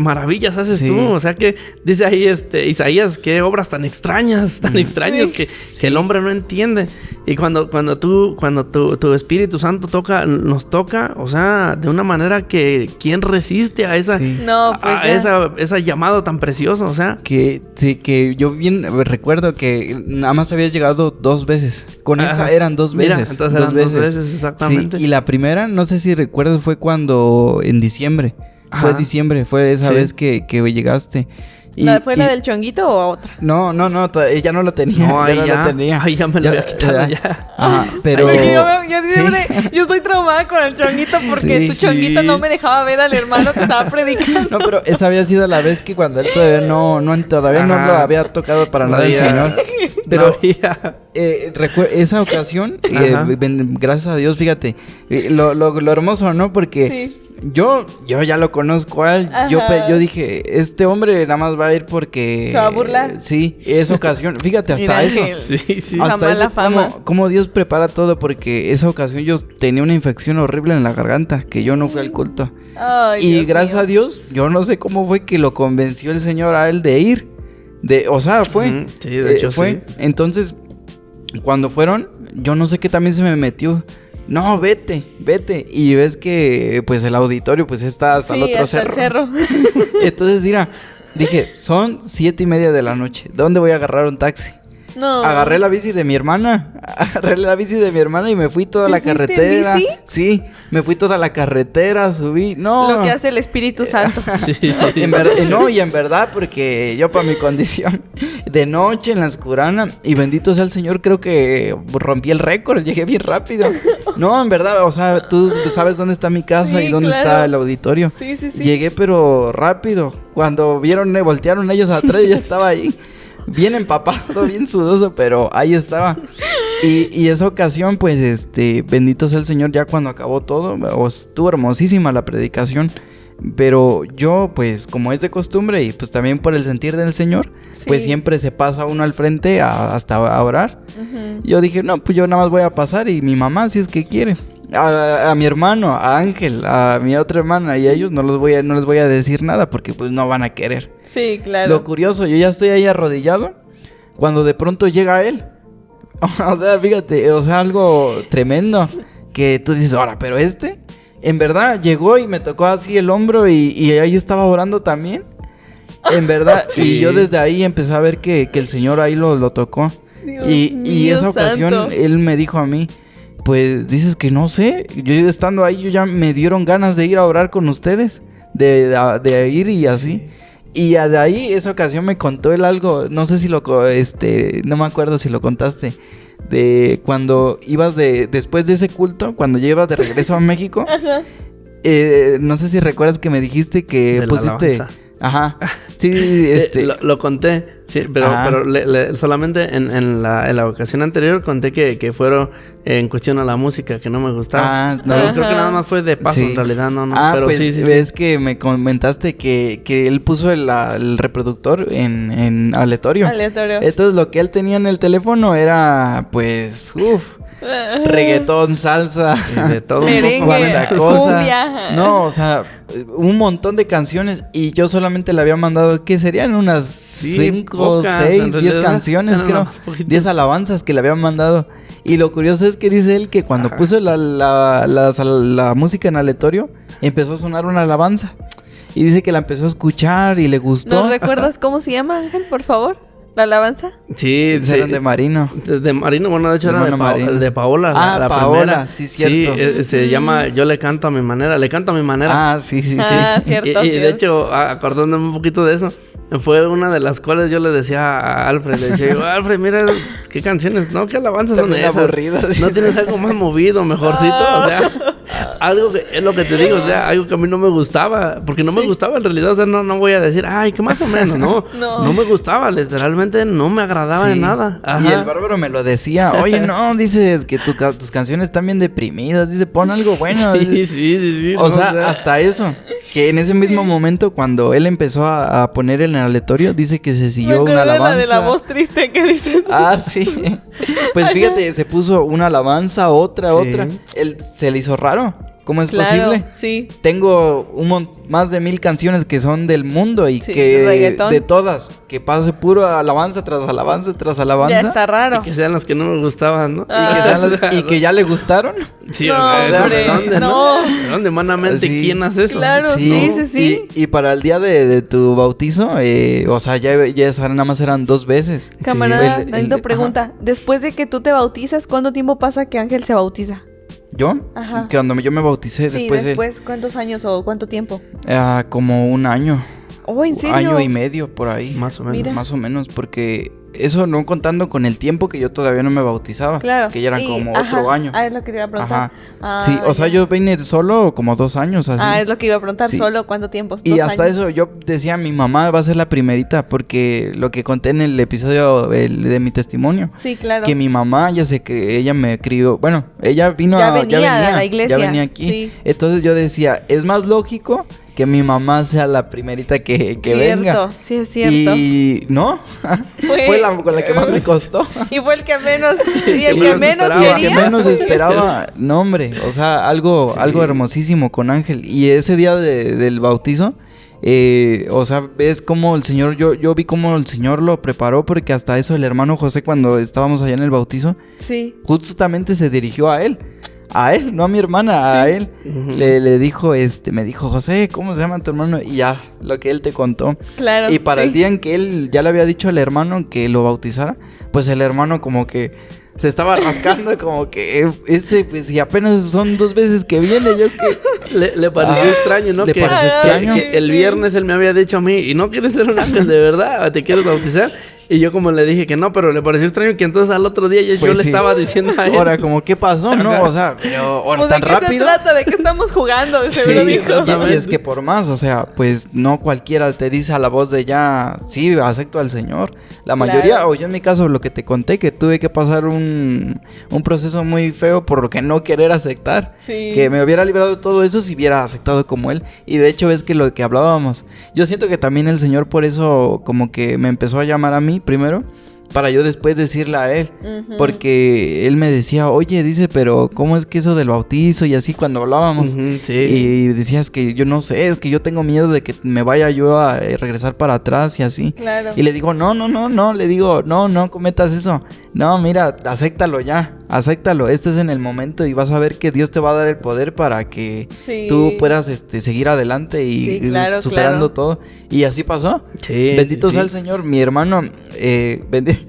maravillas haces tú? O sea, que dice ahí Isaías, qué obras tan extrañas que el hombre no entiende. Y cuando tu Espíritu Santo nos toca, o sea, de una manera que ¿quién resiste a esa esa llamado tan precioso? O sea, que yo bien recuerdo que nada más habías llegado 2 veces. Con esa eran 2 veces. Mira, entonces eran 2 veces exactamente. Sí, y la primera, no sé si recuerdas, fue cuando en diciembre. Fue diciembre, fue esa vez que llegaste. ¿Fue la del chonguito o otra? No, ella no lo tenía. No, ya no lo tenía. Ay, ya me lo había quitado ya. Ajá, pero... Yo estoy traumada con el chonguito porque tu chonguito no me dejaba ver al hermano que estaba predicando. No, pero esa había sido la vez que cuando él todavía no lo había tocado para nada el Señor. Pero esa ocasión, gracias a Dios, fíjate, lo hermoso, ¿no? Porque yo ya lo conozco a él. Yo dije, este hombre nada más va a ir porque... ¿Se va a burlar? Sí, esa ocasión. Fíjate, hasta eso. Hasta eso, cómo Dios prepara todo, porque esa ocasión yo tenía una infección horrible en la garganta, que yo no fui al culto. Ay, y Dios gracias mío. a Dios, yo no sé cómo fue que lo convenció el Señor a él de ir. O sea, fue. Sí, de hecho fue. Sí. Entonces, cuando fueron, yo no sé qué también se me metió. No, vete. Y ves que, pues, el auditorio, pues, está hasta el otro cerro. cerro. Entonces, mira, dije, son 7:30 de la noche. ¿Dónde voy a agarrar un taxi? No. Agarré la bici de mi hermana. Y me fui toda la carretera. ¿En bici? Sí, me fui toda la carretera, subí. No. Lo que hace el Espíritu Santo. En verdad, porque yo para mi condición de noche en la oscurana, y bendito sea el Señor, creo que rompí el récord, llegué bien rápido. No, en verdad, o sea, tú sabes dónde está mi casa y dónde está el auditorio. Sí. Llegué pero rápido. Cuando voltearon ellos atrás, yo ya estaba ahí. Bien empapado, bien sudoso, pero ahí estaba. Y esa ocasión, pues, bendito sea el Señor, ya cuando acabó todo, estuvo hermosísima la predicación. Pero yo, pues, como es de costumbre y pues también por el sentir del Señor, pues siempre se pasa uno al frente hasta a orar. Yo dije, no, pues yo nada más voy a pasar y mi mamá, si es que quiere. A mi hermano, a Ángel, a mi otra hermana y a ellos no les voy a decir nada porque pues no van a querer. Sí, claro. Lo curioso, yo ya estoy ahí arrodillado cuando de pronto llega él. O sea, fíjate, algo tremendo que tú dices, ahora, pero en verdad llegó y me tocó así el hombro y ahí estaba orando también. En verdad, y yo desde ahí empecé a ver que el Señor ahí lo tocó. Y esa ocasión él me dijo a mí, pues dices que no sé, yo estando ahí, yo ya me dieron ganas de ir a orar con ustedes, de ir y así. Y de ahí, esa ocasión me contó él algo, no sé si no me acuerdo si lo contaste, de cuando ibas después de ese culto, cuando llevas de regreso a México, no sé si recuerdas que me dijiste que pusiste... Ajá. Sí, Lo conté, sí, pero solamente en la ocasión anterior conté que fueron en cuestión a la música, que no me gustaba. No. Creo que nada más fue de paso, en realidad, no. Pero pues sí. Ves que me comentaste que él puso el reproductor en aleatorio. Entonces lo que él tenía en el teléfono era, pues, reggaetón, salsa, de todo, merengue, cumbia. No, o sea, un montón de canciones y yo solamente le había mandado, ¿qué serían? Unas 5, 6, 10 canciones, creo. 10 alabanzas que le había mandado. Y lo curioso es que dice él que cuando puso la música en aleatorio, empezó a sonar una alabanza. Y dice que la empezó a escuchar y le gustó. ¿Nos recuerdas cómo se llama, Ángel, por favor? ¿La alabanza? Sí, eran de Marino. De Marino, bueno, de hecho era de Paola. La Paola, primera. Sí, cierto. Sí, se llama Yo le canto a mi manera. Le canto a mi manera. Sí. Cierto, y de hecho, acordándome un poquito de eso, fue una de las cuales yo le decía a Alfred. Le decía yo, Alfred, mira qué canciones, ¿no? ¿Qué alabanzas son esas? Aburridas. ¿No tienes algo más movido, mejorcito? O sea, algo que es lo que te digo, o sea, algo que a mí no me gustaba. Porque no me gustaba en realidad, o sea, no voy a decir, ay, que más o menos, no me gustaba, literalmente no me agradaba de nada. Ajá. Y el Bárbaro me lo decía, oye, no, dices que tus canciones están bien deprimidas, dice, pon algo bueno. Sí. O sea, hasta eso, que en ese mismo momento cuando él empezó a poner el aleatorio, dice que se siguió una alabanza. De la voz triste que dices. Sí. Pues fíjate, se puso una alabanza, otra. Él se le hizo raro. ¿Cómo es posible? Sí. Tengo más de 1000 canciones que son del mundo y que reggaetón. De todas, que pase puro alabanza tras alabanza tras alabanza. Ya está raro. Y que sean las que no me gustaban, ¿no? Y que ya le gustaron. Sí, no, ¿de dónde, no? ¿De dónde, manamente? ¿Quién hace eso? Claro, sí. Y para el día de tu bautizo, o sea, ya nada más eran 2 veces. Camarada, Naldo pregunta, después de que tú te bautizas, ¿cuánto tiempo pasa que Ángel se bautiza? ¿Yo? Ajá. Que cuando yo me bauticé después, ¿cuántos años o cuánto tiempo? Como 1 año. Oh, ¿en serio? 1 año y medio, por ahí. Más o menos. Mira. Más o menos, porque eso no contando con el tiempo que yo todavía no me bautizaba. Claro. Que ya eran como otro año. Es lo que te iba a preguntar. Sí, o sea, yo vine solo como 2 años, así. Es lo que iba a preguntar, ¿solo cuánto tiempo? Y hasta años. Eso yo decía, mi mamá va a ser la primerita, porque lo que conté en el episodio de mi testimonio. Sí, claro. Que mi mamá ella me crió, bueno, ella vino ya venía a la iglesia. Ya venía aquí. Sí. Entonces yo decía, es más lógico que mi mamá sea la primerita que venga. Sí, es cierto. Y no, fue la con la que más me costó. Y fue el que menos, y el que menos quería. El que menos esperaba. No, hombre, o sea, algo hermosísimo con Ángel. Y ese día del bautizo, o sea, ves cómo el Señor, yo vi cómo el Señor lo preparó, porque hasta eso el hermano José, cuando estábamos allá en el bautizo, justamente se dirigió a él, no a mi hermana, a él. Le dijo, me dijo, José, ¿cómo se llama tu hermano? Y ya, lo que él te contó. Claro. Y para el día en que él ya le había dicho al hermano que lo bautizara, pues el hermano como que se estaba rascando, como que pues si apenas son 2 veces que viene, yo que... Le pareció extraño, ¿no? Le pareció extraño. Que el viernes él me había dicho a mí, ¿y no quieres ser un ángel de verdad? ¿Te quieres bautizar? Y yo como le dije que no, pero le pareció extraño que entonces al otro día yo le estaba diciendo a él. Ahora, como, ¿qué pasó? No, o sea, pero tan ¿de qué rápido? se trata? ¿De qué estamos jugando? De seguro dijo. Y es que por más, o sea, pues no cualquiera te dice a la voz de ya, sí, acepto al Señor. La mayoría, o yo en mi caso, lo que te conté, que tuve que pasar un proceso muy feo por lo que no querer aceptar. Sí. Que me hubiera librado de todo eso si hubiera aceptado como él. Y de hecho es que lo que hablábamos, yo siento que también el Señor por eso como que me empezó a llamar a mí primero, para yo después decirle a él, porque él me decía, oye, dice, pero ¿cómo es que eso del bautizo? Y así cuando hablábamos, y decías que yo no sé, es que yo tengo miedo de que me vaya yo a regresar para atrás y así. Claro. Y le digo, no, le digo, no cometas eso. No, mira, acéptalo ya, acéptalo, este es en el momento y vas a ver que Dios te va a dar el poder para que tú puedas seguir adelante y superando todo. Y así pasó. Sí, bendito sea el Señor. Mi hermano,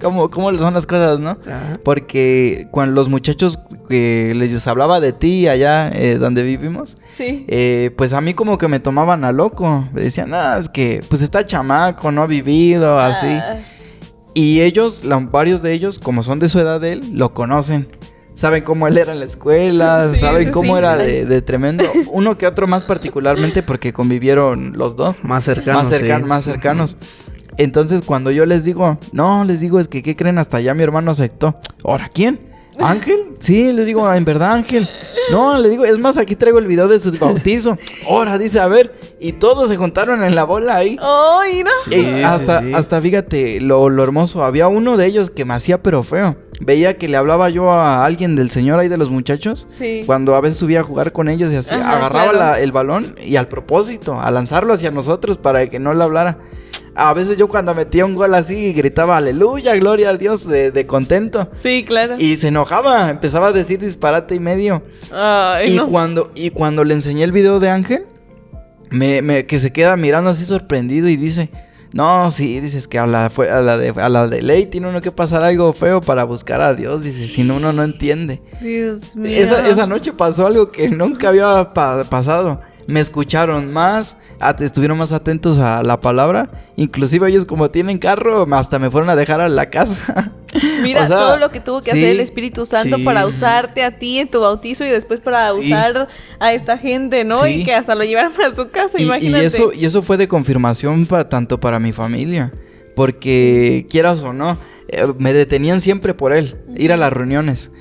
¿cómo son las cosas, no? Ajá. Porque cuando los muchachos que les hablaba de ti allá donde vivimos, pues a mí como que me tomaban a loco. Me decían, es que pues está chamaco, no ha vivido, así. Y ellos, varios de ellos, como son de su edad de él, lo conocen. saben cómo él era en la escuela, Sí, saben sí, cómo sí. era de tremendo. Uno que otro más particularmente porque convivieron los dos. Más cercanos. Más cercanos. Entonces, cuando yo les digo, no, les digo, es que, ¿qué creen? Hasta allá mi hermano aceptó. ¿Ahora quién? ¿Ángel? Sí, les digo, en verdad, Ángel. No, le digo, es más, aquí traigo el video de su bautizo. Ahora, dice, a ver. Y todos se juntaron en la bola ahí. ¡Ay, no! Sí, Hasta, fíjate, lo hermoso. Había uno de ellos que me hacía pero feo. Veía que le hablaba yo a alguien del señor ahí de los muchachos. Sí. Cuando a veces subía a jugar con ellos y así, Ajá, agarraba claro. el balón y al propósito, a lanzarlo hacia nosotros para que no le hablara. A veces yo cuando metía un gol así gritaba aleluya, gloria a Dios de contento. Sí, claro. Y se enojaba, empezaba a decir disparate y medio. Ay, no. Cuando le enseñé el video de Ángel, que se queda mirando así sorprendido y dice, no, sí, dices que a la de ley tiene uno que pasar algo feo para buscar a Dios, dice, si no uno no entiende. Dios mío. Esa noche pasó algo que nunca había pasado. Me escucharon más, estuvieron más atentos a la palabra. Inclusive ellos como tienen carro, hasta me fueron a dejar a la casa. Mira, O sea, todo lo que tuvo que sí, hacer el Espíritu Santo sí. para usarte a ti en tu bautizo y después para Sí. usar a esta gente, ¿no? Sí. Y que hasta lo llevaron a su casa, Y imagínate. eso fue de confirmación tanto para mi familia. Porque quieras o no, me detenían siempre por él, ir a las reuniones.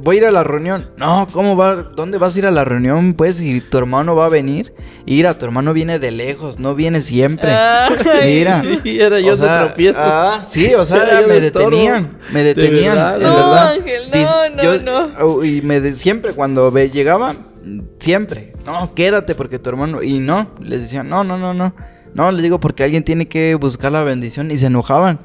Voy a ir a la reunión. No, ¿cómo va? ¿Dónde vas a ir a la reunión? Pues si tu hermano va a venir. Mira, tu hermano viene de lejos, no viene siempre. Ay, Mira. Sí, era yo O sea, de tropiezo. sí, o sea, Era yo me de estorbo. detenían, De verdad. de No, verdad. Ángel, no. Y siempre cuando llegaba, siempre, no, quédate porque tu hermano, y no, les decían, no, les digo porque alguien tiene que buscar la bendición, y se enojaban,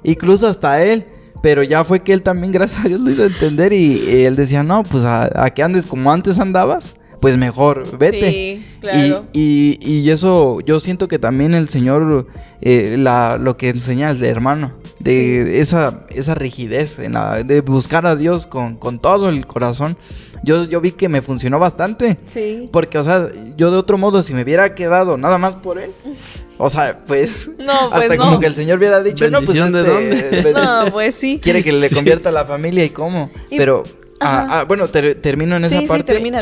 incluso hasta él. Pero ya fue que él también, gracias a Dios, lo hizo entender y él decía, no, pues a que andes como antes andabas, pues mejor, vete. Sí, claro. Y eso, yo siento que también el Señor, lo que enseña el hermano, de esa rigidez, de buscar a Dios con todo el corazón, yo vi que me funcionó bastante. Sí. Porque, o sea, yo de otro modo, si me hubiera quedado nada más por él, o sea, pues, No, pues hasta no. como que el Señor hubiera dicho, no, pues, ¿Bendición de dónde? No, pues sí. quiere que le convierta a la familia y cómo. Y- Pero, Ajá. bueno, termino en esa Sí, parte. termina.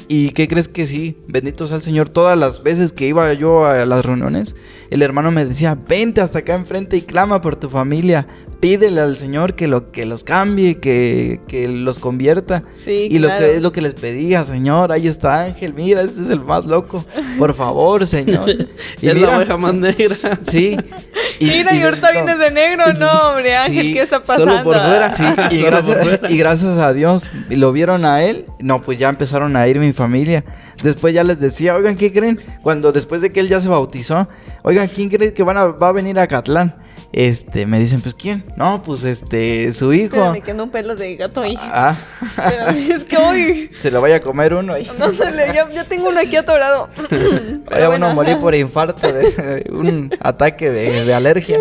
¿Y qué crees que sí? Bendito sea el Señor. Todas las veces que iba yo a las reuniones, el hermano me decía, vente hasta acá enfrente y clama por tu familia. Pídele al Señor que los cambie, que los convierta. Sí, Y claro. es lo que les pedía, Señor. Ahí está Ángel, mira, ese es el más loco. Por favor, Señor. Y Es mira, la oveja más negra. sí. Mira, y ahorita bendito. vienes de negro. No, hombre, Ángel, Sí, ¿qué está solo pasando? por fuera. Sí, Solo por y gracias a Dios, lo vieron a él, no, pues ya empezaron a ir mi familia. Después ya les decía, oigan, ¿qué creen? Después de que él ya se bautizó, oigan, ¿quién cree que va a venir a Catlán? Me dicen, pues, ¿quién? No, pues, su hijo. Me quedó un pelo de gato ahí. Ah, Espérame, es que hoy... se lo vaya a comer uno ahí. No se le... Yo tengo uno aquí atorado. Vaya Pero uno a bueno, morir ajá. por infarto de un ataque de alergia.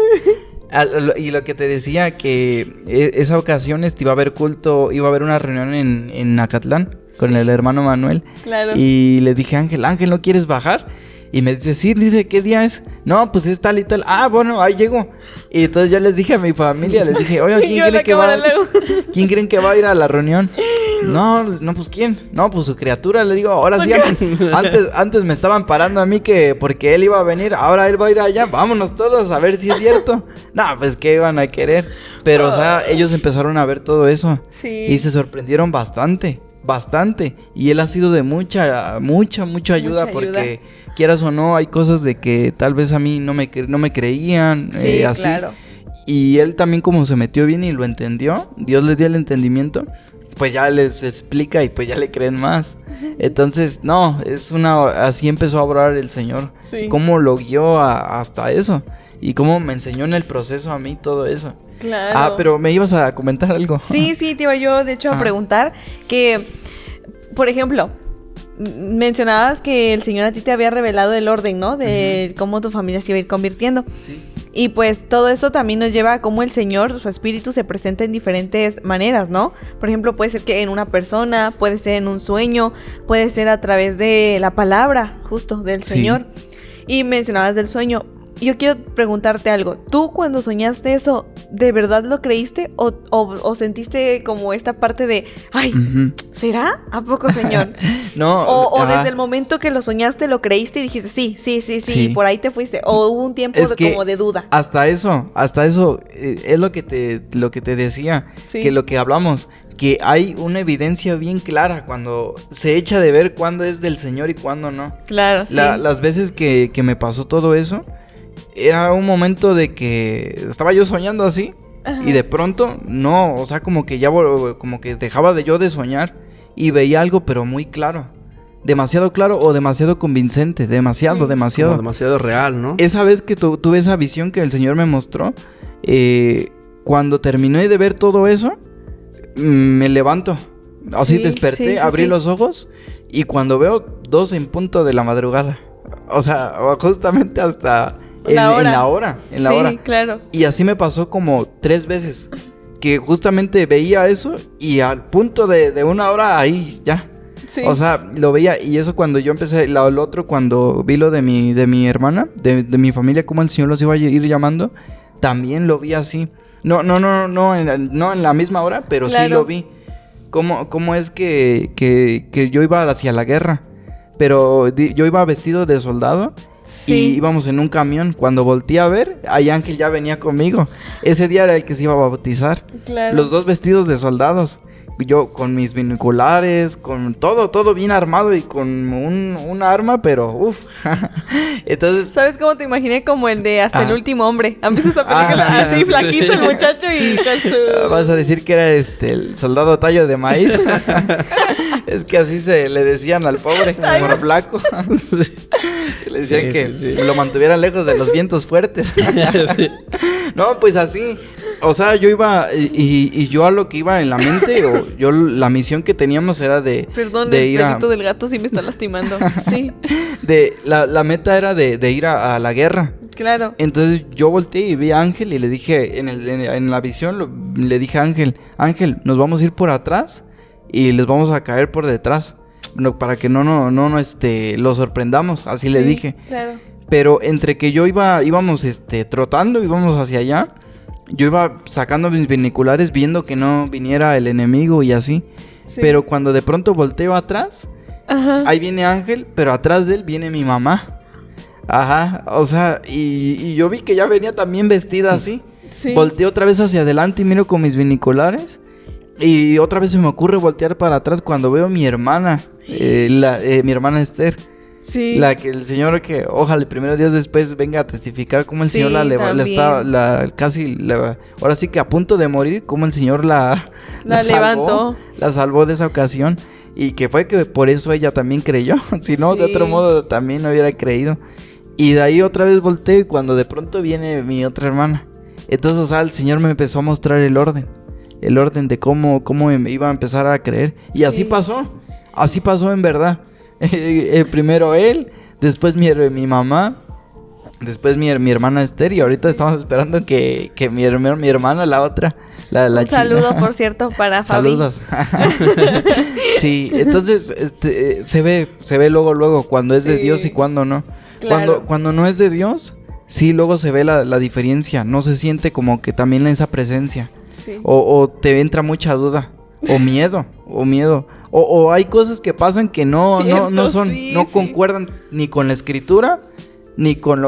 Y lo que te decía, que esa ocasión iba a haber culto, iba a haber una reunión en Acatlán con el hermano Manuel. Claro. Y le dije, Ángel, ¿no quieres bajar? Y me dice, sí, dice, ¿qué día es? No, pues es tal y tal. Ah, bueno, ahí llego. Y entonces yo les dije a mi familia, les dije, oigan, Y yo en la cámara luego. ¿quién creen que va a ir a la reunión? No, pues ¿quién? No, pues su criatura, le digo, ahora sí. Antes me estaban parando a mí que porque él iba a venir, ahora él va a ir allá, vámonos todos a ver si es cierto. No, pues qué iban a querer. Pero, o sea, ellos empezaron a ver todo eso. Sí. Y se sorprendieron bastante. Y él ha sido de mucha ayuda, Mucha ayuda. porque quieras o no, hay cosas de que tal vez a mí no me creían, Sí, así. claro. Y él también como se metió bien y lo entendió, Dios les dio el entendimiento, pues ya les explica y pues ya le creen más. Entonces, no, así empezó a obrar el Señor. Sí. Cómo lo guió hasta eso y cómo me enseñó en el proceso a mí todo eso. Claro. Pero me ibas a comentar algo. Sí, te iba yo, de hecho, a preguntar que, por ejemplo, mencionabas que el Señor a ti te había revelado el orden, ¿no? De cómo tu familia se iba a ir convirtiendo. Sí. Y pues todo esto también nos lleva a cómo el Señor, su espíritu, se presenta en diferentes maneras, ¿no? Por ejemplo, puede ser que en una persona, puede ser en un sueño, puede ser a través de la palabra, justo, del Sí. Señor. Y mencionabas del sueño. yo quiero preguntarte algo. ¿Tú cuando soñaste eso, de verdad lo creíste o sentiste como esta parte de, ay, ¿será? ¿A poco, señor? No. O desde el momento que lo soñaste lo creíste y dijiste, sí, y por ahí te fuiste. O hubo un tiempo como de duda. Hasta eso, es lo que te decía, que lo que hablamos, que hay una evidencia bien clara cuando se echa de ver cuándo es del Señor y cuándo no. Claro, sí. Las veces que me pasó todo eso, era un momento de que estaba yo soñando así. Ajá. Y de pronto, no, o sea, como que ya como que dejaba de soñar y veía algo, pero muy claro. Demasiado claro o demasiado convincente, demasiado. Como demasiado real, ¿no? Esa vez que tuve esa visión que el Señor me mostró, cuando terminé de ver todo eso, me levanto. Así desperté, abrí los ojos y cuando veo 2 en punto de la madrugada. O sea, justamente hasta en la hora. Sí, claro. Y así me pasó como 3 veces. Que justamente veía eso y al punto de 1 hora ahí ya. Sí. O sea, lo veía. Y eso cuando yo empecé, lo otro cuando vi lo de mi hermana, de mi familia, cómo el Señor los iba a ir llamando, también lo vi así. No en la misma hora, pero claro. Sí lo vi. Cómo es que yo iba hacia la guerra, pero yo iba vestido de soldado. Sí. Y íbamos en un camión. Cuando volteé a ver, ahí Ángel ya venía conmigo. Ese día era el que se iba a bautizar. Claro. Los 2 vestidos de soldados. Yo con mis binoculares, con todo bien armado y con un arma, pero uff. Entonces, ¿sabes cómo te imaginé? Como el de Hasta el último hombre. ¿Han visto esta película? Así, flaquito el muchacho y con su... Vas a decir que era el soldado tallo de maíz. Es que así se le decían al pobre, por flaco. Le decían que lo mantuvieran lejos de los vientos fuertes. No, pues así. O sea, yo iba y yo a lo que iba en la mente, la misión que teníamos era Perdón, de el pelito del gato sí me está lastimando. Sí. La meta era de ir a la guerra. Claro. Entonces yo volteé y vi a Ángel y le dije, en la visión, le dije a Ángel, nos vamos a ir por atrás y les vamos a caer por detrás. Para que no lo sorprendamos, así le dije. Claro. Pero entre que íbamos trotando, íbamos hacia allá, yo iba sacando mis binoculares viendo que no viniera el enemigo y así. Sí. Pero cuando de pronto volteo atrás, ahí viene Ángel, pero atrás de él viene mi mamá. Ajá, o sea, y yo vi que ya venía también vestida así. Sí. Volteo otra vez hacia adelante y miro con mis binoculares. Y otra vez se me ocurre voltear para atrás cuando veo a mi hermana, mi hermana Esther. Sí. La que el Señor, que ojalá primeros días después venga a testificar cómo el Señor ahora sí que a punto de morir, cómo el Señor la levantó, la salvó de esa ocasión. Y que fue que por eso ella también creyó. Si no, de otro modo también no hubiera creído. Y de ahí otra vez volteo y cuando de pronto viene mi otra hermana. Entonces, o sea, el Señor me empezó a mostrar el orden de cómo iba a empezar a creer. Y así pasó en verdad. Primero él, después mi mamá, después mi hermana Esther, y ahorita estamos esperando que mi hermana, la otra, un saludo, por cierto, para Fabi. Saludos. Sí, entonces se ve luego cuando es de Dios y cuando no. Claro. Cuando no es de Dios, sí, luego se ve la diferencia, no se siente como que también esa presencia. Sí. O te entra mucha duda, o miedo. O hay cosas que pasan que no concuerdan ni con la escritura ni con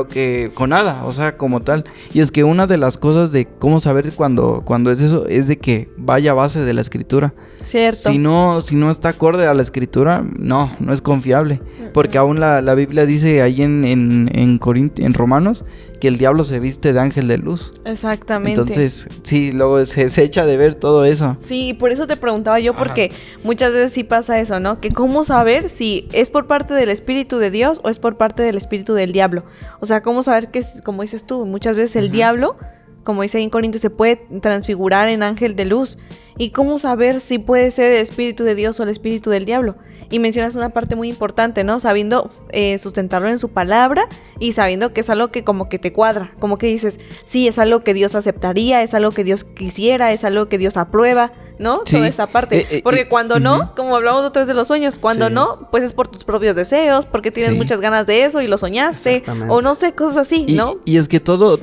nada, o sea, como tal. Y es que una de las cosas de cómo saber cuando es eso es de que vaya a base de la escritura. Cierto. Si no está acorde a la escritura, no es confiable. Porque aún la Biblia dice ahí en Romanos que el diablo se viste de ángel de luz. Exactamente. Entonces, sí, luego se echa de ver todo eso. Sí, por eso te preguntaba yo, porque muchas veces sí pasa eso, ¿no? Que cómo saber si es por parte del Espíritu de Dios o es por parte del Espíritu del diablo. O sea, cómo saber que, como dices tú, muchas veces el diablo, como dice ahí en Corintios, se puede transfigurar en ángel de luz. ¿Y cómo saber si puede ser el Espíritu de Dios o el Espíritu del diablo? Y mencionas una parte muy importante, ¿no? Sabiendo sustentarlo en su palabra y sabiendo que es algo que como que te cuadra. Como que dices, sí, es algo que Dios aceptaría, es algo que Dios quisiera, es algo que Dios aprueba. ¿no? Sí. Toda esa parte. Porque cuando no, como hablamos otra vez de los sueños, cuando no, pues es por tus propios deseos, porque tienes muchas ganas de eso y lo soñaste, o no sé, cosas así, ¿no? Y es que todo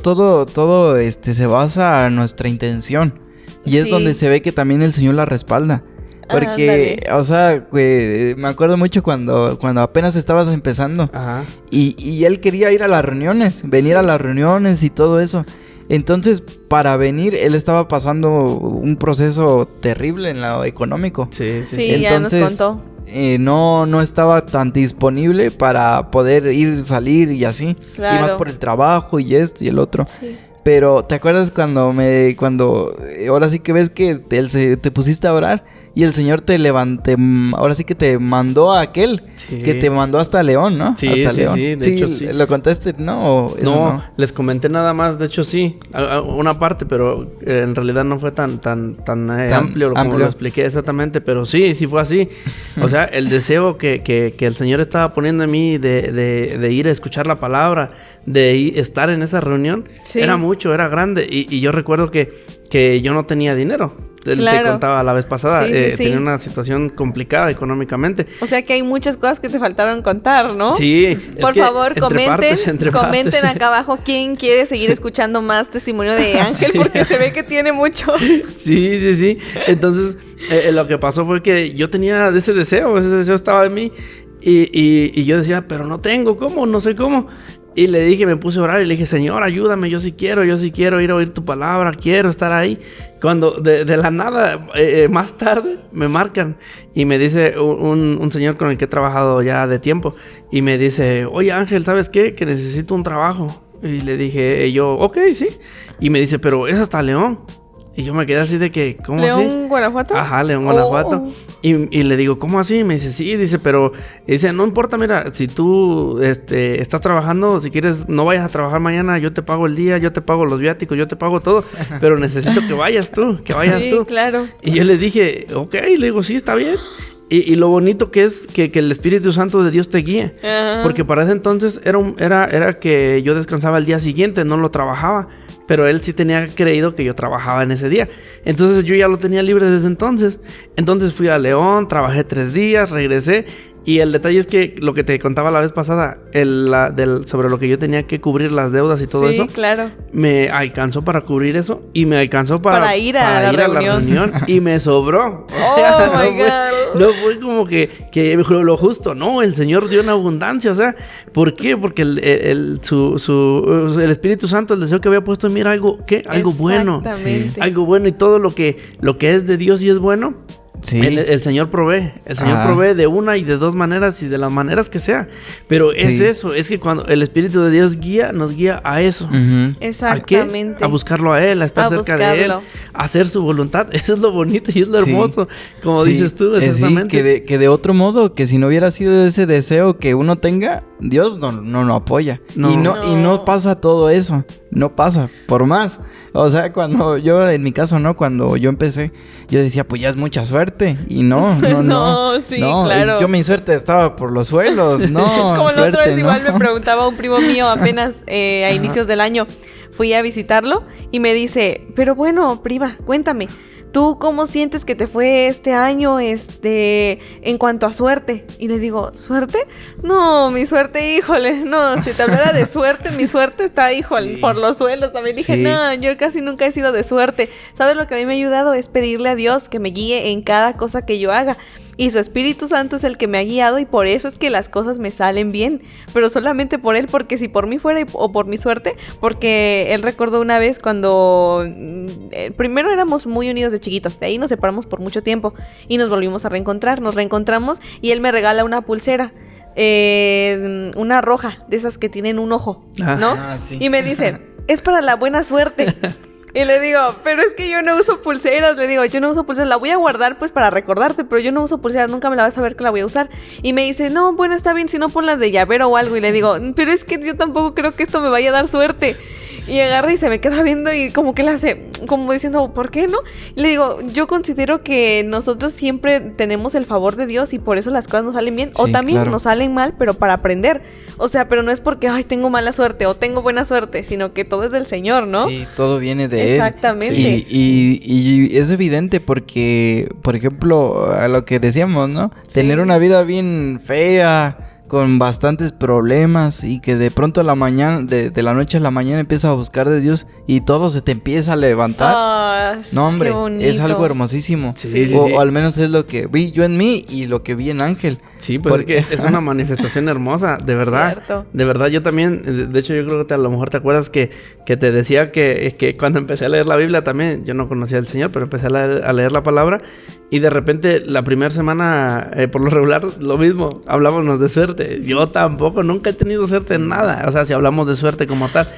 se basa en nuestra intención. Y es donde se ve que también el Señor la respalda. Porque, o sea, me acuerdo mucho cuando apenas estabas empezando. Ajá. Y él quería ir a las reuniones, venir a las reuniones y todo eso. Entonces, para venir, él estaba pasando un proceso terrible en lo económico. Sí, entonces, ya nos contó. No estaba tan disponible para poder ir, salir y así. Claro. Y más por el trabajo y esto y el otro. Sí. Pero, ¿te acuerdas cuando ahora sí que ves que te pusiste a orar? Y el Señor ahora sí que te mandó a aquel, que te mandó hasta León, ¿no? Sí, hasta León. Sí, de hecho sí. ¿Lo contaste, no? No, les comenté nada más, de hecho sí, una parte, pero en realidad no fue tan amplio como lo expliqué exactamente, pero sí fue así. O sea, el deseo que el Señor estaba poniendo en mí de ir a escuchar la palabra, de estar en esa reunión, era mucho, era grande. Y yo recuerdo que yo no tenía dinero. Te contaba la vez pasada, tenía una situación complicada económicamente. O sea que hay muchas cosas que te faltaron contar, ¿no? Sí. Por favor, comenten acá abajo quién quiere seguir escuchando más testimonio de Ángel, porque se ve que tiene mucho. Sí. Entonces, lo que pasó fue que yo tenía ese deseo estaba en mí y yo decía, pero no tengo, ¿cómo? No sé cómo. Y le dije, me puse a orar y le dije, Señor, ayúdame, yo sí quiero ir a oír tu palabra, quiero estar ahí. Cuando de la nada, más tarde, me marcan y me dice un señor con el que he trabajado ya de tiempo, y me dice, oye Ángel, ¿sabes qué? Que necesito un trabajo. Y le dije yo, ok, sí. Y me dice, pero es hasta León. Y yo me quedé así de que, ¿cómo así? ¿León, Guanajuato? Ajá, León, Guanajuato. Y le digo, ¿cómo así? Me dice, sí. Dice, pero... Dice, no importa, mira, si tú estás trabajando, si quieres, no vayas a trabajar mañana, yo te pago el día, yo te pago los viáticos, yo te pago todo. Pero necesito que vayas tú, tú. Sí, claro. Y yo le dije, ok, le digo, sí, está bien. Y lo bonito que es que el Espíritu Santo de Dios te guíe. Uh-huh. Porque para ese entonces era que yo descansaba el día siguiente, no lo trabajaba. Pero él sí tenía creído que yo trabajaba en ese día. Entonces yo ya lo tenía libre desde entonces. Entonces fui a León, trabajé 3 días, regresé. Y el detalle es que lo que te contaba la vez pasada, sobre lo que yo tenía que cubrir las deudas y todo eso. Sí, claro. Me alcanzó para cubrir eso y me alcanzó para ir a la reunión. Y me sobró. O sea, no fue como que lo justo. No, el Señor dio en abundancia. O sea, ¿por qué? Porque el Espíritu Santo, el deseo que había puesto en mí era algo bueno. Exactamente. Algo bueno, y todo lo que es de Dios y es bueno. Sí. El Señor provee. El Señor provee de una y de dos maneras y de las maneras que sea. Pero es eso, es que cuando el Espíritu de Dios nos guía a eso. Uh-huh. Exactamente. ¿A qué? A buscarlo a Él, a estar cerca de Él, a hacer su voluntad. Eso es lo bonito y es lo hermoso. Como dices tú, exactamente. Que de otro modo, que si no hubiera sido ese deseo que uno tenga, Dios no apoya. Y no pasa todo eso. No pasa, por más. O sea, cuando yo, en mi caso, ¿no? Cuando yo empecé, yo decía, pues ya es mucha suerte. Y no. Sí, claro. Yo mi suerte estaba por los suelos, no. Como la otra vez igual me preguntaba un primo mío apenas a inicios del año. Fui a visitarlo y me dice, pero bueno, prima, cuéntame. ¿Tú cómo sientes que te fue este año en cuanto a suerte? Y le digo, ¿suerte? No, mi suerte, híjole, no, si te hablara de suerte, mi suerte está, híjole, por los suelos. También dije, no, yo casi nunca he sido de suerte. ¿Sabes lo que a mí me ha ayudado? Es pedirle a Dios que me guíe en cada cosa que yo haga. Y su Espíritu Santo es el que me ha guiado y por eso es que las cosas me salen bien. Pero solamente por Él, porque si por mí fuera o por mi suerte, porque Él recordó una vez cuando primero éramos muy unidos de chiquitos, de ahí nos separamos por mucho tiempo y nos volvimos a reencontrar. Nos reencontramos y Él me regala una pulsera. Una roja, de esas que tienen un ojo, ¿no? Sí. Y me dice, es para la buena suerte. Y le digo, pero es que yo no uso pulseras. Le digo, yo no uso pulseras. La voy a guardar pues para recordarte, pero yo no uso pulseras. Nunca me la vas a ver que la voy a usar. Y me dice, no, bueno, está bien, si no ponlas de llavero o algo. Y le digo, pero es que yo tampoco creo que esto me vaya a dar suerte. Y agarra y se me queda viendo y como que le hace, como diciendo, ¿por qué no? Y le digo, yo considero que nosotros siempre tenemos el favor de Dios y por eso las cosas nos salen bien. O también nos salen mal, pero para aprender. O sea, pero no es porque, ay, tengo mala suerte o tengo buena suerte, sino que todo es del Señor, ¿no? Sí, todo viene de Él. Exactamente. Y es evidente porque, por ejemplo, a lo que decíamos, ¿no? Tener una vida bien fea, con bastantes problemas y que de pronto a la mañana, de la noche a la mañana empiezas a buscar de Dios y todo se te empieza a levantar. No, hombre, es algo hermosísimo. O al menos es lo que vi yo en mí y lo que vi en Ángel. Sí, pues porque es una manifestación hermosa, de verdad. Cierto. De verdad, yo también, de hecho yo creo que a lo mejor te acuerdas que te decía que cuando empecé a leer la Biblia también, yo no conocía al Señor, pero empecé a leer la palabra y de repente la primera semana, por lo regular, lo mismo, hablábamos de suerte. Yo tampoco, nunca he tenido suerte en nada. O sea, si hablamos de suerte como tal.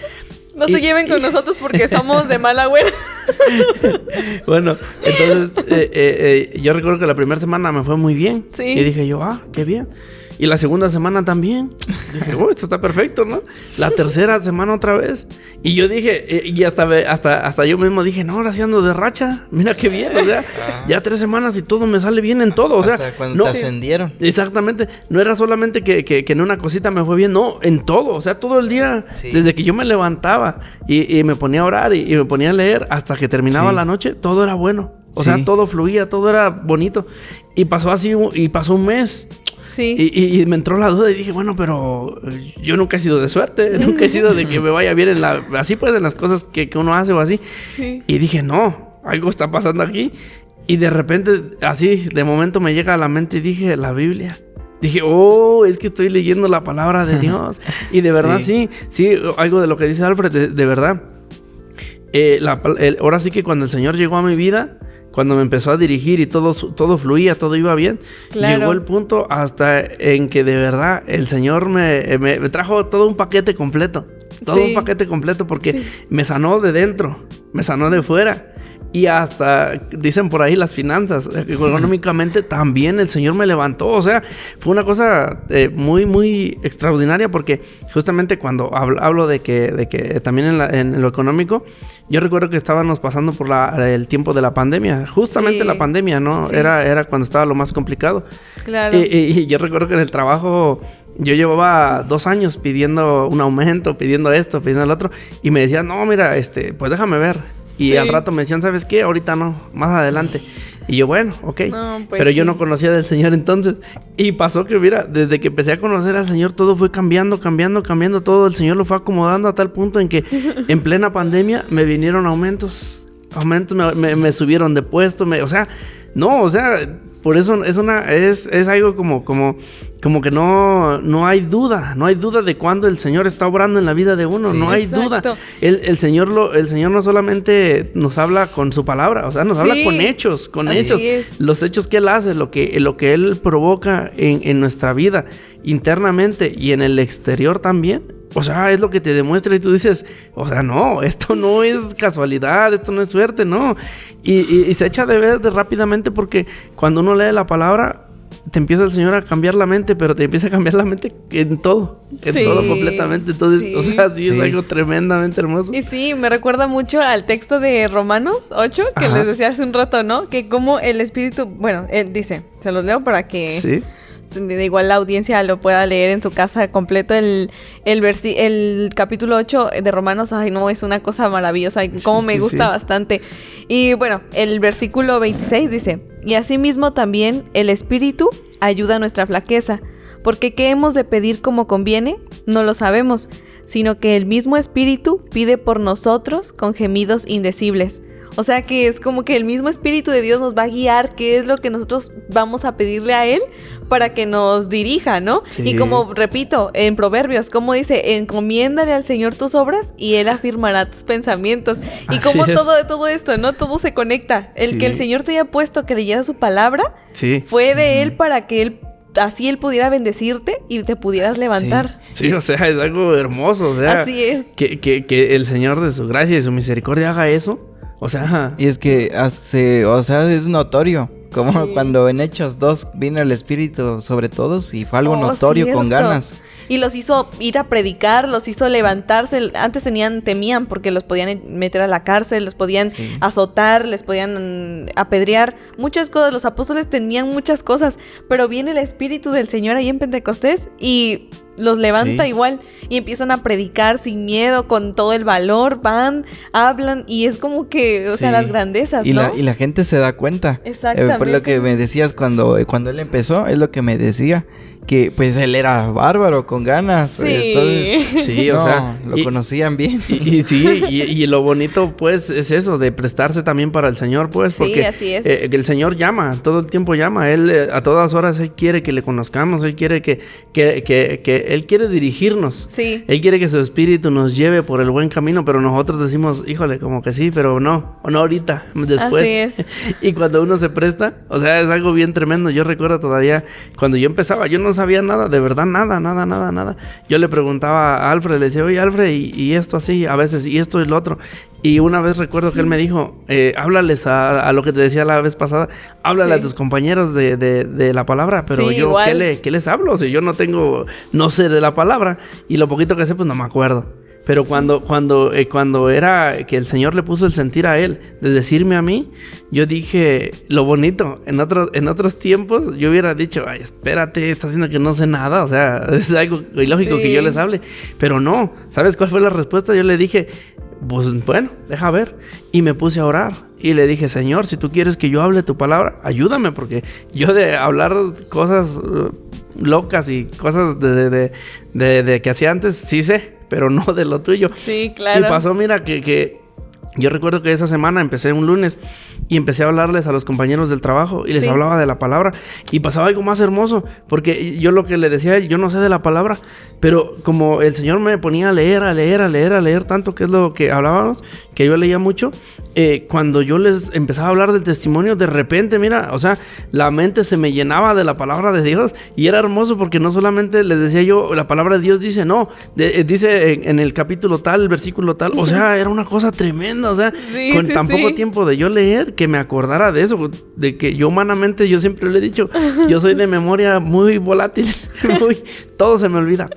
No se lleven con nosotros porque somos de mal agüero. Bueno, entonces yo recuerdo que la primera semana me fue muy bien. Sí. Y dije yo, qué bien. Y la segunda semana también. Dije, esto está perfecto, ¿no? La tercera semana otra vez. Y yo dije, y hasta yo mismo dije, no, ahora sí ando de racha. Mira qué bien, o sea, ya 3 semanas y todo me sale bien en todo. O sea, hasta cuando te ascendieron. Exactamente. No era solamente que en una cosita me fue bien, no, en todo. O sea, todo el día, desde que yo me levantaba y me ponía a orar y me ponía a leer hasta que terminaba la noche, todo era bueno. O sea, todo fluía, todo era bonito. Y pasó así, y pasó un mes. Sí. Y me entró la duda y dije, bueno, pero yo nunca he sido de suerte, nunca he sido de que me vaya bien así pues en las cosas que uno hace o así. Sí. Y dije, no, algo está pasando aquí. Y de repente, así, de momento me llega a la mente y dije, la Biblia. Dije, es que estoy leyendo la palabra de Dios. Y de verdad, sí, algo de lo que dice Alfred, de verdad. Ahora sí que cuando el Señor llegó a mi vida, cuando me empezó a dirigir y todo fluía, todo iba bien, llegó el punto hasta en que de verdad el Señor me trajo todo un paquete completo. Todo un paquete completo porque me sanó de dentro, me sanó de fuera. Y hasta, dicen por ahí, las finanzas, económicamente también el Señor me levantó. O sea, fue una cosa muy, muy extraordinaria porque justamente cuando hablo de que también en lo económico, yo recuerdo que estábamos pasando por el tiempo de la pandemia. Justamente la pandemia, ¿no? Sí. Era cuando estaba lo más complicado. Claro. Y yo recuerdo que en el trabajo yo llevaba 2 años pidiendo un aumento, pidiendo esto, pidiendo el otro. Y me decían, no, mira, pues déjame ver. Y al rato me decían, ¿sabes qué? Ahorita no, más adelante. Y yo, bueno, ok. No, pues pero yo no conocía del Señor entonces. Y pasó que, mira, desde que empecé a conocer al Señor, todo fue cambiando. Todo el Señor lo fue acomodando a tal punto en que en plena pandemia me vinieron aumentos. Me subieron de puesto. Por eso es algo como que no hay duda. No hay duda de cuando el Señor está obrando en la vida de uno. Sí, no hay duda. El Señor no solamente nos habla con su palabra, o sea, nos habla con hechos. Es. Los hechos que Él hace, lo que Él provoca en nuestra vida internamente y en el exterior también. O sea, es lo que te demuestra y tú dices, o sea, no, esto no es casualidad, esto no es suerte, no. Y se echa de ver rápidamente porque cuando uno lee la palabra, te empieza el Señor a cambiar la mente, pero te empieza a cambiar la mente en todo completamente. Entonces, o sea, es algo tremendamente hermoso. Y sí, me recuerda mucho al texto de Romanos 8, que les decía hace un rato, ¿no? Que como el Espíritu, bueno, él dice, se los leo para que... Sí. Igual la audiencia lo pueda leer en su casa completo el capítulo 8 de Romanos. Ay, no, es una cosa maravillosa, como me gusta bastante. Y bueno, el versículo 26 dice: y asimismo también el Espíritu ayuda a nuestra flaqueza, porque ¿qué hemos de pedir como conviene? No lo sabemos, sino que el mismo Espíritu pide por nosotros con gemidos indecibles. O sea que es como que el mismo Espíritu de Dios nos va a guiar qué es lo que nosotros vamos a pedirle a Él para que nos dirija, ¿no? Sí. Y como repito, en Proverbios, como dice, encomiéndale al Señor tus obras y Él afirmará tus pensamientos. Y como todo esto, ¿no? Todo se conecta. Que el Señor te haya puesto que leyera su palabra, fue de Él para que Él así pudiera bendecirte y te pudieras levantar. Sí, o sea, es algo hermoso. O sea, así es. Que el Señor de su gracia y de su misericordia haga eso. O sea... Y es que es notorio. Como cuando en Hechos 2 vino el Espíritu sobre todos y fue algo notorio, cierto. Con ganas. y los hizo ir a predicar, los hizo levantarse. Antes temían porque los podían meter a la cárcel, los podían azotar, les podían apedrear, muchas cosas. Los apóstoles tenían muchas cosas, pero viene el Espíritu del Señor ahí en Pentecostés y los levanta igual y empiezan a predicar sin miedo, con todo el valor, van, hablan y es como que, o sea, las grandezas, ¿no? Y la gente se da cuenta. Exactamente. Por lo que me decías cuando él empezó, es lo que me decía, que pues él era bárbaro, con ganas. Sí. Entonces, sí, o sea, lo conocían bien. Y lo bonito, pues, es eso, de prestarse también para el Señor, pues, sí, porque así es. El Señor llama, todo el tiempo llama. Él, a todas horas, Él quiere que le conozcamos, Él quiere que Él quiere dirigirnos. Sí. Él quiere que su Espíritu nos lleve por el buen camino, pero nosotros decimos, híjole, como que sí, pero no ahorita, después. Así es. Y cuando uno se presta, o sea, es algo bien tremendo. Yo recuerdo todavía, cuando yo empezaba, yo no sabía nada, de verdad, nada. Yo le preguntaba a Alfred, le decía, oye, Alfred, y esto así, a veces, y esto y lo otro. Y una vez recuerdo que él me dijo, háblales a lo que te decía la vez pasada, háblale a tus compañeros de la palabra, pero yo, ¿qué les hablo? Si yo no sé de la palabra, y lo poquito que sé, pues no me acuerdo. Pero cuando era que el Señor le puso el sentir a él de decirme a mí, yo dije, lo bonito, en otros tiempos yo hubiera dicho, ay, espérate, está haciendo que no sé nada, o sea, es algo ilógico que yo les hable. Pero no, ¿sabes cuál fue la respuesta? Yo le dije, pues bueno, deja ver. Y me puse a orar y le dije, Señor, si tú quieres que yo hable tu palabra, ayúdame, porque yo de hablar cosas locas y cosas de que hacía antes, sí sé, pero no de lo tuyo. Sí, claro. Y pasó, mira, que yo recuerdo que esa semana empecé un lunes y empecé a hablarles a los compañeros del trabajo y les hablaba de la palabra, y pasaba algo más hermoso, porque yo lo que le decía a él, yo no sé de la palabra, pero como el Señor me ponía a leer tanto, que es lo que hablábamos, que yo leía mucho, cuando yo les empezaba a hablar del testimonio, de repente, mira, o sea, la mente se me llenaba de la palabra de Dios, y era hermoso porque no solamente les decía yo, la palabra de Dios dice, no, dice en el capítulo tal, el versículo tal, o sea, era una cosa tremenda, o sea, con tan poco tiempo de yo leer, que me acordara de eso, de que yo humanamente, yo siempre le he dicho, yo soy de memoria muy volátil, todo se me olvida.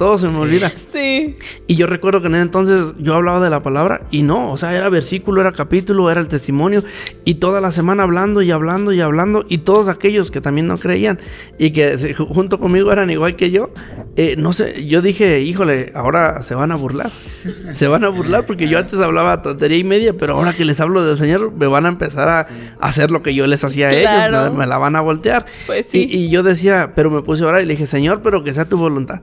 Sí. Y yo recuerdo que en ese entonces yo hablaba de la palabra y no, o sea, era versículo, era capítulo, era el testimonio, y toda la semana hablando, y todos aquellos que también no creían y que junto conmigo eran igual que yo, no sé, yo dije, híjole, ahora se van a burlar porque yo antes hablaba tontería y media, pero ahora que les hablo del Señor me van a empezar a hacer lo que yo les hacía a ellos, me la van a voltear. Pues sí. Y yo decía, pero me puse a orar y le dije, Señor, pero que sea tu voluntad.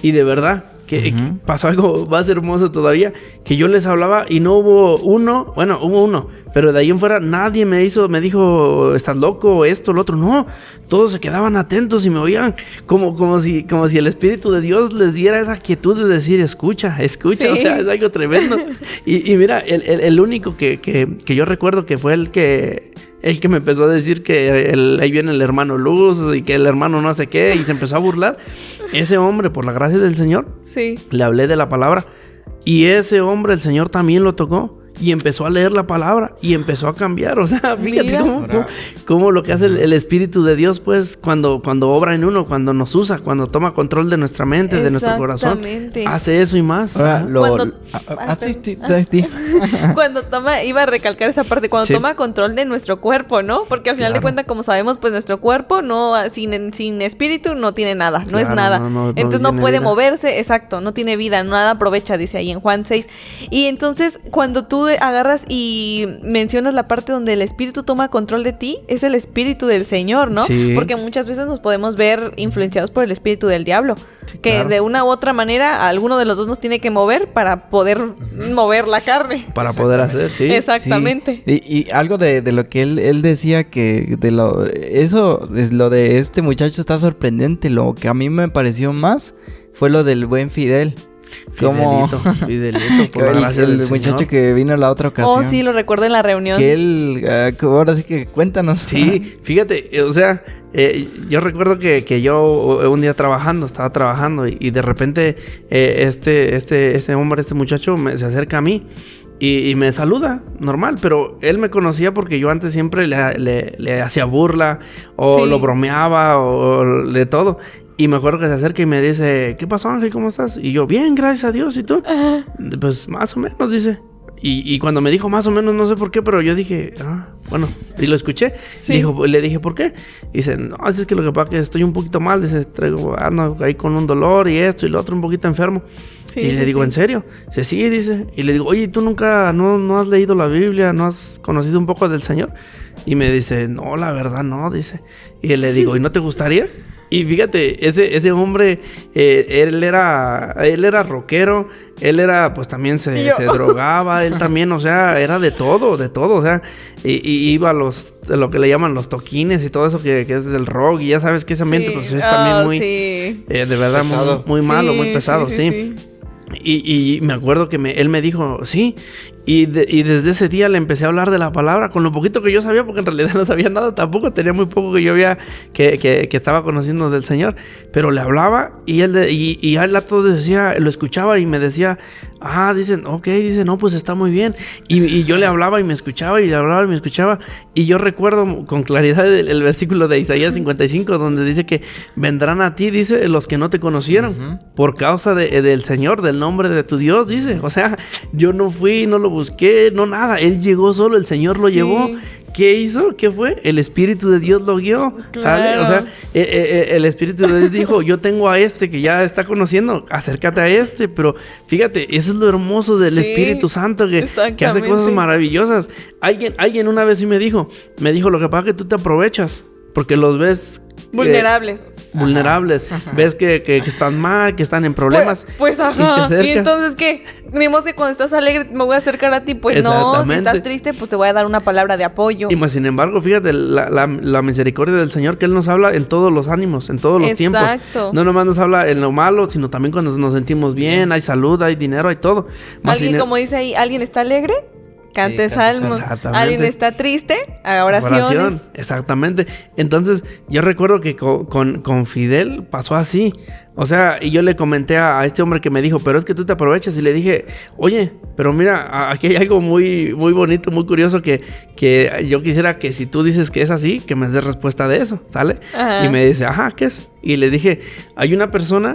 Y de verdad que pasó algo más hermoso todavía, que yo les hablaba y no hubo uno, bueno, hubo uno, pero de ahí en fuera nadie me dijo, estás loco, esto, lo otro. No, todos se quedaban atentos y me oían como si el Espíritu de Dios les diera esa quietud de decir, escucha, sí. O sea, es algo tremendo. y mira, el único que yo recuerdo que fue el que me empezó a decir que ahí viene el hermano Luz y que el hermano no sé qué, y se empezó a burlar. Ese hombre, por la gracia del Señor, le hablé de la palabra, y ese hombre, el Señor también lo tocó y empezó a leer la palabra y empezó a cambiar. O sea, fíjate cómo lo que hace el Espíritu de Dios, pues, cuando obra en uno, cuando nos usa, cuando toma control de nuestra mente, de nuestro corazón, hace eso y más. Ahora, cuando toma, iba a recalcar esa parte, cuando toma control de nuestro cuerpo, ¿no? Porque al final de cuentas, como sabemos, pues nuestro cuerpo no, sin espíritu no tiene nada, no es nada. Entonces no puede moverse, no tiene vida, nada aprovecha, dice ahí en Juan 6. Y entonces, cuando tú agarras y mencionas la parte donde el espíritu toma control de ti, es el espíritu del Señor, ¿no? Sí. Porque muchas veces nos podemos ver influenciados por el espíritu del diablo, que de una u otra manera alguno de los dos nos tiene que mover para poder mover la carne. Para poder hacer, sí. Exactamente. Sí. Y algo de lo que él decía, que eso es lo de este muchacho está sorprendente. Lo que a mí me pareció más fue lo del buen Fidel. Fidelito, por la gracia del Señor. Muchacho que vino la otra ocasión. Oh, sí, lo recuerdo en la reunión. Que él, ahora sí que cuéntanos. Sí, fíjate, o sea, yo recuerdo que yo un día estaba trabajando y de repente este hombre, este muchacho se acerca a mí y me saluda, normal, pero él me conocía porque yo antes siempre le hacía burla o lo bromeaba o de todo. Y me acuerdo que se acerca y me dice, ¿qué pasó, Ángel? ¿Cómo estás? Y yo, bien, gracias a Dios. ¿Y tú? Pues más o menos, dice. Y cuando me dijo más o menos, no sé por qué, pero yo dije, bueno, y lo escuché. Sí. Le dije, ¿por qué? Y dice, no, es que lo que pasa es que estoy un poquito mal. Dice, ando ahí con un dolor y esto y lo otro, un poquito enfermo. Sí, y le digo, ¿en serio? Dice, sí, dice. Y le digo, oye, ¿tú nunca no has leído la Biblia? ¿No has conocido un poco del Señor? Y me dice, no, la verdad no, dice. Y le digo, ¿y no te gustaría? Y fíjate, ese hombre, él era rockero, él era, pues también se drogaba, él también, o sea, era de todo, o sea, y iba a lo que le llaman los toquines y todo eso que es del rock, y ya sabes que ese ambiente, pues es también muy, de verdad, muy malo, muy pesado, sí. Y me acuerdo que él me dijo, sí, y desde ese día le empecé a hablar de la palabra con lo poquito que yo sabía, porque en realidad no sabía nada tampoco, tenía muy poco que yo había que estaba conociendo del Señor, pero le hablaba y él y al rato decía, lo escuchaba y me decía, dicen, ok, dice, no, pues está muy bien, y yo le hablaba y me escuchaba y le hablaba y me escuchaba, y yo recuerdo con claridad el versículo de Isaías 55 donde dice que vendrán a ti, dice, los que no te conocieron, por causa del Señor, del nombre de tu Dios, dice, o sea, yo no fui, no lo busqué, no nada, él llegó solo, el Señor lo llevó. ¿Qué hizo? ¿Qué fue? El Espíritu de Dios lo guió, ¿sale? O sea, el Espíritu de Dios dijo, yo tengo a este que ya está conociendo, acércate a este, pero fíjate, eso es lo hermoso del Espíritu Santo, que hace cosas maravillosas. Alguien una vez sí me dijo, lo que pasa es que tú te aprovechas, porque los ves... vulnerables. Ves que están mal, que están en problemas. Pues ajá. Y entonces, ¿qué? Digamos que cuando estás alegre me voy a acercar a ti. Pues no, si estás triste, pues te voy a dar una palabra de apoyo. Y más sin embargo, fíjate, la misericordia del Señor, que Él nos habla en todos los ánimos, en todos los tiempos. No nomás nos habla en lo malo, sino también cuando nos sentimos bien, hay salud, hay dinero, hay todo. Alguien, como dice ahí, ¿alguien está alegre? Cante salmos. Alguien está triste, haga oraciones. Exactamente. Entonces, yo recuerdo que con Fidel pasó así. O sea, y yo le comenté a este hombre que me dijo, pero es que tú te aprovechas. Y le dije, oye, pero mira, aquí hay algo muy, muy bonito, muy curioso que yo quisiera que si tú dices que es así, que me des respuesta de eso, ¿sale? Ajá. Y me dice, ¿qué es? Y le dije, hay una persona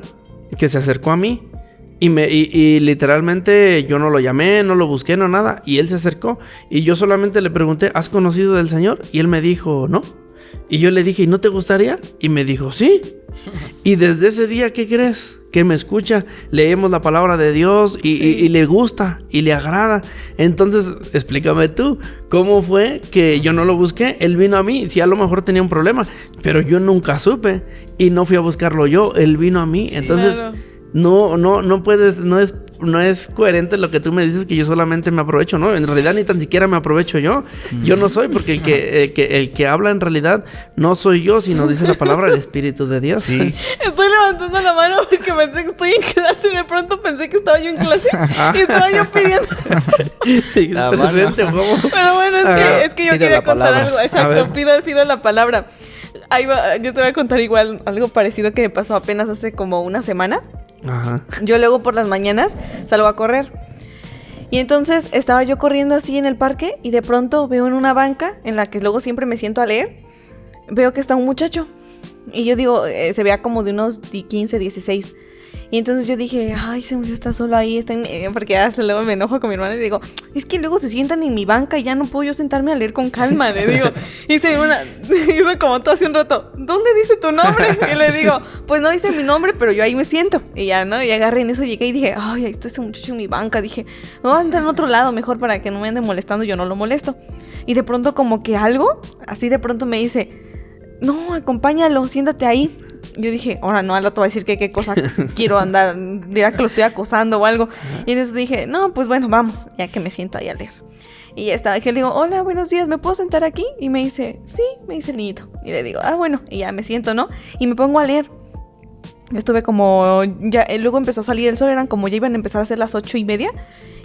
que se acercó a mí. Y literalmente yo no lo llamé, no lo busqué, no nada. Y él se acercó y yo solamente le pregunté, ¿has conocido del Señor? Y él me dijo, no. Y yo le dije, ¿y no te gustaría? Y me dijo, sí. Y desde ese día, ¿qué crees? Que me escucha, leemos la palabra de Dios y le gusta y le agrada. Entonces, explícame tú, ¿cómo fue que yo no lo busqué? Él vino a mí, sí, a lo mejor tenía un problema, pero yo nunca supe y no fui a buscarlo yo, él vino a mí. Entonces... claro. No puedes, no es coherente lo que tú me dices que yo solamente me aprovecho, ¿no? En realidad ni tan siquiera me aprovecho yo. Yo no soy, porque el que habla en realidad no soy yo, sino dice la palabra del Espíritu de Dios. Sí. Estoy levantando la mano porque pensé que estoy en clase y de pronto pensé que estaba yo en clase y estaba yo pidiendo. Sí, presente, ¿cómo? Pero bueno, es que yo quería contar algo. Exacto, pido la palabra. Ahí va, yo te voy a contar igual algo parecido que me pasó apenas hace como una semana. Ajá. Yo luego por las mañanas salgo a correr. Y entonces estaba yo corriendo así en el parque y de pronto veo en una banca en la que luego siempre me siento a leer, veo que está un muchacho. Y yo digo, se vea como de unos 15, 16. Y entonces yo dije, ay, ese muchacho está solo ahí, porque hasta luego me enojo con mi hermana y digo, es que luego se sientan en mi banca y ya no puedo yo sentarme a leer con calma, le digo. Y se hizo como todo hace un rato, ¿dónde dice tu nombre? Y le digo, pues no dice mi nombre, pero yo ahí me siento. Y ya, ¿no? Y agarré en eso, llegué y dije, ay, ahí está ese muchacho en mi banca. Dije, me voy a sentar en otro lado mejor para que no me ande molestando, yo no lo molesto. Y de pronto como que algo, así de pronto me dice, no, acompáñalo, siéntate ahí. Yo dije, ahora no, al rato va a decir que qué cosa quiero andar, dirá que lo estoy acosando o algo. Y entonces dije, no, pues bueno, vamos, ya que me siento ahí a leer. Y ya estaba, que le digo, hola, buenos días, ¿me puedo sentar aquí? Y me dice, sí, me dice el niñito. Y le digo, bueno, y ya me siento, ¿no? Y me pongo a leer. Estuve como, ya, luego empezó a salir el sol, eran como ya iban a empezar a ser las 8:30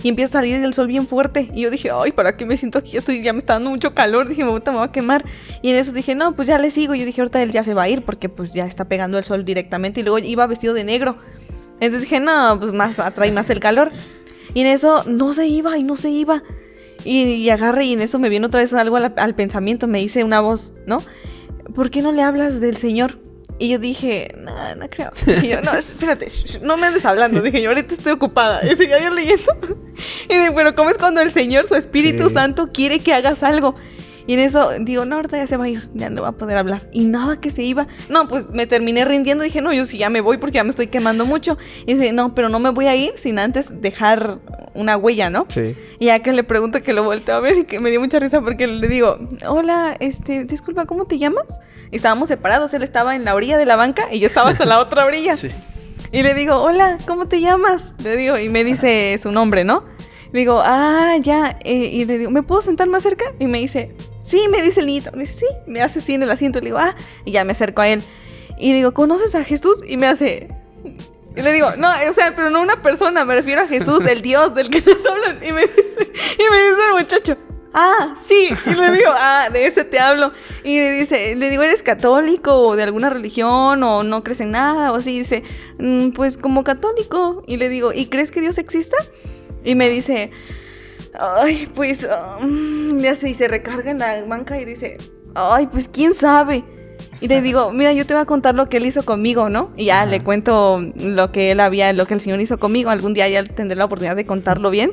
y empieza a salir el sol bien fuerte. Y yo dije, ay, ¿para qué me siento aquí? Ya me está dando mucho calor. Dije, me va a quemar. Y en eso dije, no, pues ya le sigo. Yo dije, ahorita él ya se va a ir porque pues ya está pegando el sol directamente. Y luego iba vestido de negro. Entonces dije, no, pues más atrae más el calor. Y en eso no se iba. Y agarré y en eso me viene otra vez algo al pensamiento. Me dice una voz, ¿no? ¿Por qué no le hablas del Señor? Y yo dije, no creo. Dije yo, no, espérate, no me andes hablando. Dije yo, ahorita estoy ocupada. Y seguía yo leyendo. Y dije, pero ¿cómo es cuando el Señor, su Espíritu Santo, quiere que hagas algo? Y en eso digo, no, ahorita ya se va a ir, ya no va a poder hablar. Y nada que se iba. No, pues me terminé rindiendo. Dije, no, yo sí ya me voy porque ya me estoy quemando mucho. Y dije, no, pero no me voy a ir sin antes dejar una huella, ¿no? Sí. Y ya que le pregunto, que lo volteo a ver, y que me dio mucha risa porque le digo, hola, disculpa, ¿cómo te llamas? Y estábamos separados, él estaba en la orilla de la banca y yo estaba hasta la otra orilla. Sí. Y le digo, hola, ¿cómo te llamas? Le digo, y me dice su nombre, ¿no? Le digo, ya. Y le digo, ¿me puedo sentar más cerca? Y me dice, sí, me dice el niñito. Me dice, sí, me hace así en el asiento. Le digo, y ya me acerco a él. Y le digo, ¿conoces a Jesús? Y me hace... Y le digo, no, o sea, pero no una persona, me refiero a Jesús, el Dios del que nos hablan. Y me dice el muchacho, sí. Y le digo, de ese te hablo. Y le digo, ¿eres católico o de alguna religión o no crees en nada o así? Y dice, pues como católico. Y le digo, ¿y crees que Dios exista? Y me dice, pues, y se recarga en la banca y dice, pues quién sabe. Y le digo, mira, yo te voy a contar lo que él hizo conmigo, ¿no? Y ya le cuento lo que el Señor hizo conmigo. Algún día ya tendré la oportunidad de contarlo bien.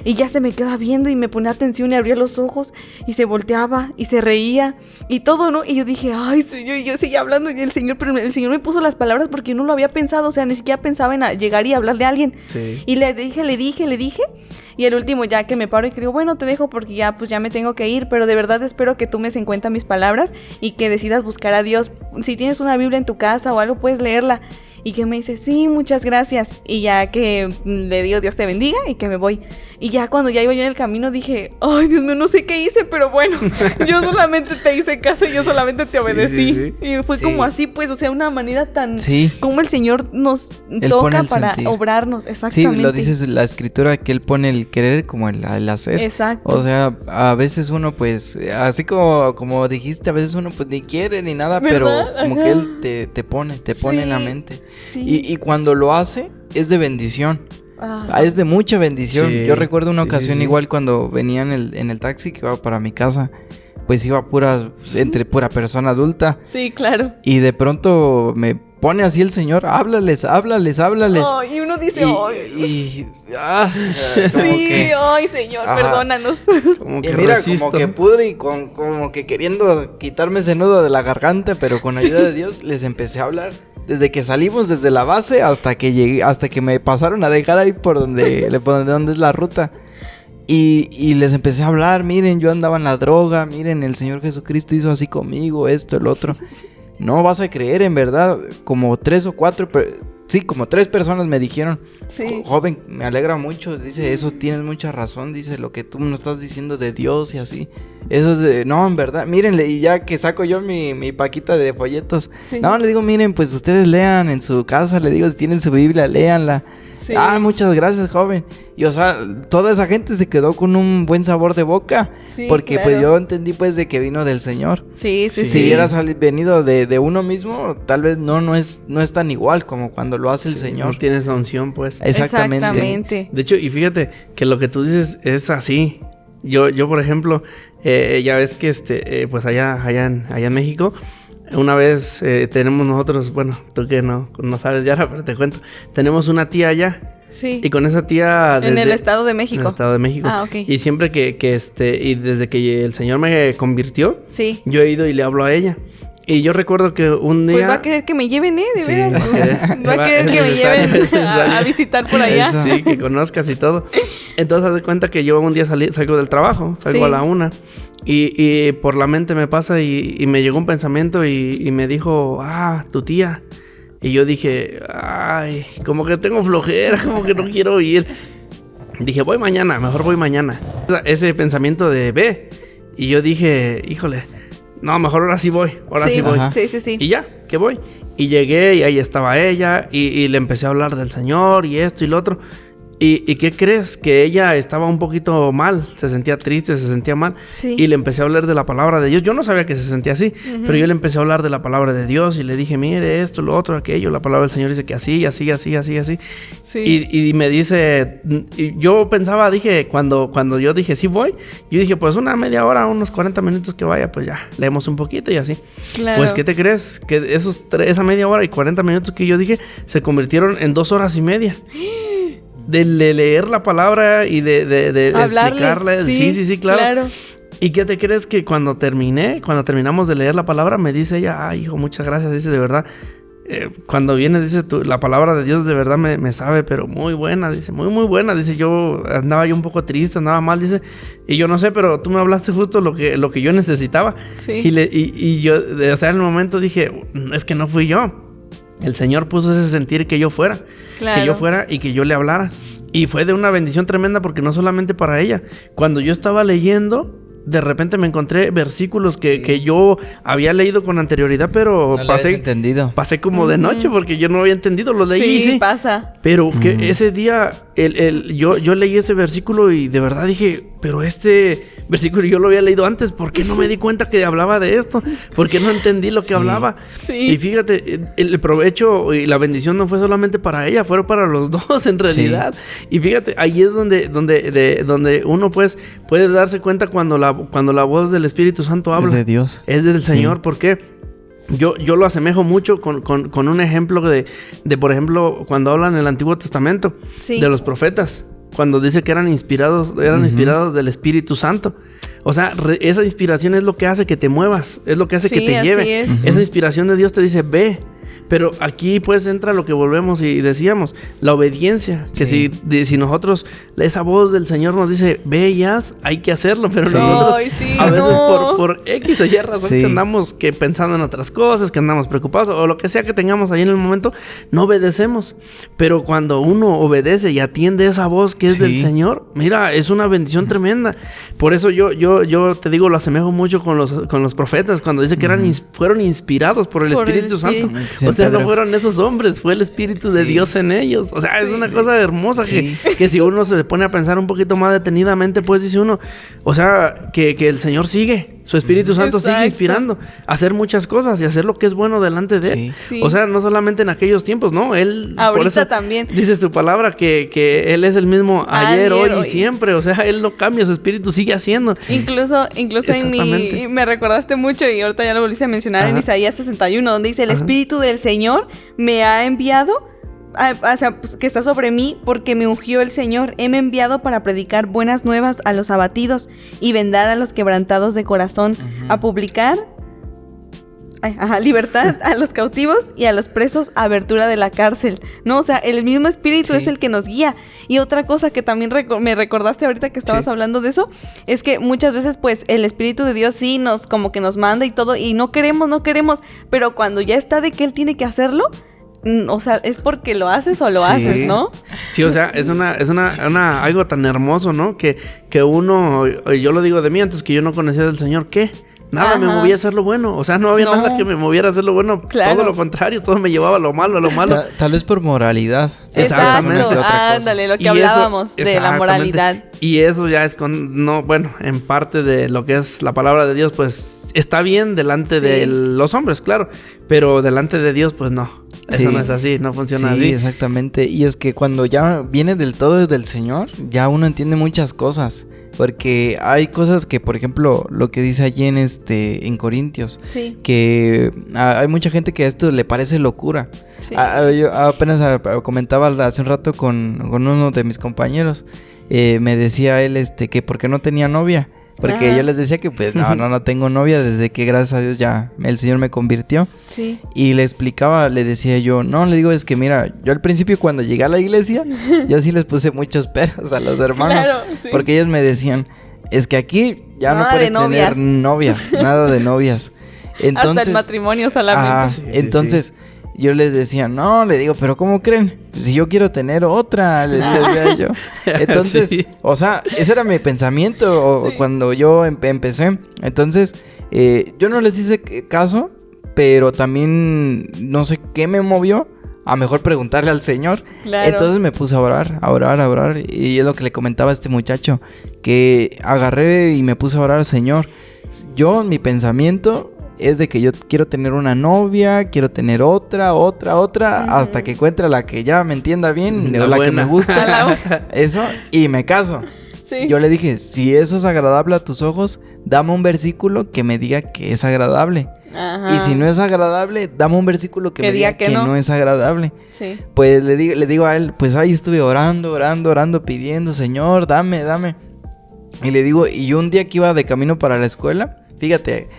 Y ya se me queda viendo y me ponía atención y abría los ojos y se volteaba y se reía y todo, ¿no? Y yo dije, ay, Señor, y yo seguía hablando y pero el Señor me puso las palabras porque no lo había pensado, o sea, ni siquiera pensaba en llegar y hablarle a alguien. Sí. Y le dije, y el último ya que me paro y creo, bueno, te dejo porque ya, pues ya me tengo que ir, pero de verdad espero que tomes en cuenta mis palabras y que decidas buscar a Dios. Si tienes una Biblia en tu casa o algo, puedes leerla. Y que me dice, sí, muchas gracias. Y ya que le digo, Dios te bendiga, y que me voy. Y ya cuando ya iba yo en el camino dije, ay, Dios mío, no sé qué hice, pero bueno, yo solamente te hice caso y yo solamente te obedecí. Sí. Y fue como así, pues, o sea, una manera tan... como el Señor nos toca para obrarnos, exactamente. Sí, lo dices la Escritura, que Él pone el querer como el hacer. Exacto. O sea, a veces uno, pues, así como dijiste, a veces uno, pues, ni quiere ni nada, ¿verdad? Pero como que Él te pone en la mente. Sí. Y cuando lo hace, es de bendición. Es de mucha bendición. Sí. Yo recuerdo una ocasión igual cuando venía en el taxi que iba para mi casa. Pues iba entre pura persona adulta. Sí, claro. Y de pronto me pone así el Señor, háblales. Y uno dice, sí, ay, Señor, perdónanos. Como que mira, como que pude y como que queriendo quitarme ese nudo de la garganta, pero con ayuda de Dios les empecé a hablar. Desde que salimos desde la base hasta que llegué, hasta que me pasaron a dejar ahí por donde es la ruta. Y les empecé a hablar, miren, yo andaba en la droga, miren, el Señor Jesucristo hizo así conmigo, esto, el otro. No vas a creer, en verdad, como 3 o 4, como 3 personas me dijeron, joven, me alegra mucho, dice, eso tienes mucha razón, dice, lo que tú nos estás diciendo de Dios y así. Eso es no, en verdad, mírenle, y ya que saco yo mi paquita de folletos, no, le digo, miren, pues ustedes lean en su casa, le digo, si tienen su Biblia, léanla. Sí. Muchas gracias, joven. Y o sea, toda esa gente se quedó con un buen sabor de boca. Sí, porque claro. Pues yo entendí pues de que vino del Señor. Sí. Si hubiera venido de uno mismo, tal vez no es tan igual como cuando lo hace el Señor. No tiene esa unción, pues. Exactamente. De hecho, y fíjate que lo que tú dices es así. Yo por ejemplo, ya ves que pues allá en México, una vez tenemos nosotros, bueno, tú que no sabes ya, pero te cuento, tenemos una tía allá. Sí. Y con esa tía... en el Estado de México. En el Estado de México. Ok. Y siempre que y desde que el Señor me convirtió, sí, yo he ido y le hablo a ella. Y yo recuerdo que un día... Pues va a querer que me lleven, de veras. Va a querer que me lleven a visitar por allá. Eso. Sí, que conozcas y todo. Entonces, haz de cuenta que yo un día salgo del trabajo, salgo a la 1. Y por la mente me pasa y me llegó un pensamiento y me dijo, tu tía. Y yo dije, como que tengo flojera, como que no quiero ir. Dije, mejor voy mañana. Ese pensamiento de ve. Y yo dije, híjole, no, mejor ahora sí voy. Sí. Y ya, que voy. Y llegué y ahí estaba ella y le empecé a hablar del Señor y esto y lo otro. ¿Y qué crees? Que ella estaba un poquito mal, se sentía triste, se sentía mal. Sí. Y le empecé a hablar de la palabra de Dios. Yo no sabía que se sentía así, pero yo le empecé a hablar de la palabra de Dios y le dije, mire esto, lo otro, aquello. La palabra del Señor dice que así. Sí. Y me dice, y yo pensaba, dije, cuando yo dije, sí voy, yo dije, pues una media hora, unos 40 minutos que vaya, pues ya, leemos un poquito y así. Claro. Pues, ¿qué te crees? Que esa media hora y 40 minutos que yo dije, se convirtieron en 2 horas y media. De leer la palabra y de explicarle. Sí, claro. ¿Y qué te crees? Que cuando terminamos de leer la palabra, me dice ella, ay, hijo, muchas gracias. Dice, de verdad, cuando viene, dice, la palabra de Dios de verdad me sabe, pero muy buena. Dice, muy, muy buena. Dice, andaba yo un poco triste, andaba mal. Dice, y yo no sé, pero tú me hablaste justo lo que yo necesitaba. Sí. Y yo, o sea, en el momento dije, es que no fui yo. El Señor puso ese sentir que yo fuera. Claro. Que yo fuera y que yo le hablara. Y fue de una bendición tremenda porque no solamente para ella. Cuando yo estaba leyendo, de repente me encontré versículos que yo había leído con anterioridad, pero no pasé como de noche porque yo no había entendido, lo leí. Sí, pasa. Pero que ese día yo leí ese versículo y de verdad dije, pero este versículo yo lo había leído antes, ¿por qué no me di cuenta que hablaba de esto? ¿Por qué no entendí lo que hablaba? Sí. Y fíjate, el provecho y la bendición no fue solamente para ella, fueron para los dos en realidad. Sí. Y fíjate, ahí es donde uno pues puede darse cuenta cuando la voz del Espíritu Santo habla. Es de Dios. Es del Señor, ¿por qué? Yo lo asemejo mucho con un ejemplo de, por ejemplo, cuando hablan en el Antiguo Testamento, de los profetas. Cuando dice que eran inspirados del Espíritu Santo. O sea, esa inspiración es lo que hace que te muevas, es lo que hace que te lleve. Esa inspiración de Dios te dice, ve. Pero aquí pues entra lo que volvemos y decíamos, la obediencia. Que si nosotros, esa voz del Señor nos dice, ve y haz, hay que hacerlo. Pero nosotros a veces por X o Y razón que andamos pensando en otras cosas, que andamos preocupados o lo que sea que tengamos ahí en el momento, no obedecemos. Pero cuando uno obedece y atiende esa voz que es del Señor, mira, es una bendición tremenda. Por eso yo te digo, lo asemejo mucho con los profetas, cuando dice que fueron inspirados por el Espíritu Santo. O sea, no fueron esos hombres, fue el Espíritu de Dios en ellos. O sea, es una cosa hermosa que si uno se pone a pensar un poquito más detenidamente, pues dice uno, o sea, que el Señor sigue, su Espíritu Santo sigue inspirando a hacer muchas cosas y hacer lo que es bueno delante de Él. O sea, no solamente en aquellos tiempos, ¿no? Él ahorita por eso también dice su palabra que Él es el mismo ayer, hoy y siempre. O sea, Él no cambia, su Espíritu sigue haciendo. Incluso en me recordaste mucho y ahorita ya lo volviste a mencionar en Isaías 61, donde dice, el Espíritu del Señor me ha enviado, o sea, pues, que está sobre mí porque me ungió el Señor. Heme enviado para predicar buenas nuevas a los abatidos y vendar a los quebrantados de corazón, a publicar libertad a los cautivos y a los presos, abertura de la cárcel. No, o sea, el mismo Espíritu es el que nos guía. Y otra cosa que también me recordaste ahorita que estabas hablando de eso, es que muchas veces pues el Espíritu de Dios nos como que nos manda y todo, y no queremos, pero cuando ya está de que Él tiene que hacerlo, o sea, es porque lo haces o lo haces, ¿no? Sí, o sea, es algo tan hermoso, ¿no? Que uno, yo lo digo de mí, antes que yo no conocía del Señor, ¿qué? Nada me movía a hacer lo bueno. O sea, no había nada que me moviera a hacer lo bueno. Claro. Todo lo contrario, todo me llevaba a lo malo, Tal vez por moralidad. Exactamente. Ándale, lo que hablábamos de la moralidad. Y eso ya es en parte de lo que es la palabra de Dios, pues está bien delante de los hombres, claro. Pero delante de Dios, pues no. Eso no es así, no funciona así. Sí, exactamente. Y es que cuando ya viene del todo del Señor, ya uno entiende muchas cosas. Porque hay cosas que, por ejemplo, lo que dice allí en Corintios, que hay mucha gente que a esto le parece locura. Yo apenas comentaba hace un rato con uno de mis compañeros, me decía él que por qué no tenía novia. Porque yo les decía que pues no tengo novia desde que gracias a Dios ya el Señor me convirtió. Sí. Y le explicaba, le decía yo, le digo, es que mira, yo al principio cuando llegué a la iglesia, yo sí les puse muchos peros a los hermanos. Claro, porque ellos me decían, es que aquí ya no puedes tener novias, nada de novias. Entonces, hasta el matrimonio solamente. Entonces yo les decía, le digo, pero ¿cómo creen? Si yo quiero tener otra, les decía yo. Entonces, o sea, ese era mi pensamiento cuando yo empecé. Entonces, yo no les hice caso, pero también no sé qué me movió a mejor preguntarle al Señor. Claro. Entonces me puse a orar. Y es lo que le comentaba a este muchacho, que agarré y me puse a orar al Señor. Yo, mi pensamiento es de que yo quiero tener una novia, quiero tener otra, hasta que encuentre la que ya me entienda bien, o la que me gusta, eso, y me caso. Sí. Yo le dije, si eso es agradable a tus ojos, dame un versículo que me diga que es agradable. Ajá. Y si no es agradable, dame un versículo que me diga que no es agradable. Sí. Pues le digo a él, pues ahí estuve orando, pidiendo, Señor, dame. Y le digo, y un día que iba de camino para la escuela, fíjate,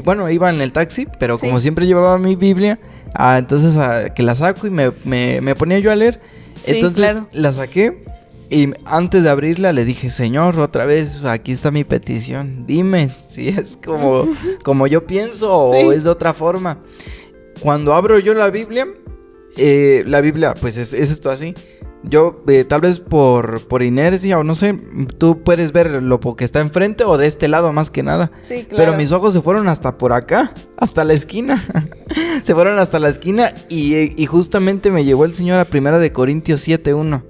bueno, iba en el taxi, pero como siempre llevaba mi Biblia, entonces que la saco y me ponía yo a leer. Sí, entonces la saqué. Y antes de abrirla le dije, Señor, otra vez, aquí está mi petición. Dime si es como yo pienso o es de otra forma. Cuando abro yo la Biblia pues es esto así. Yo, tal vez por inercia o no sé, tú puedes ver lo que está enfrente o de este lado más que nada. Sí, claro. Pero mis ojos se fueron hasta por acá, hasta la esquina. Se fueron hasta la esquina y justamente me llevó el Señor a 1 Corintios 7:1.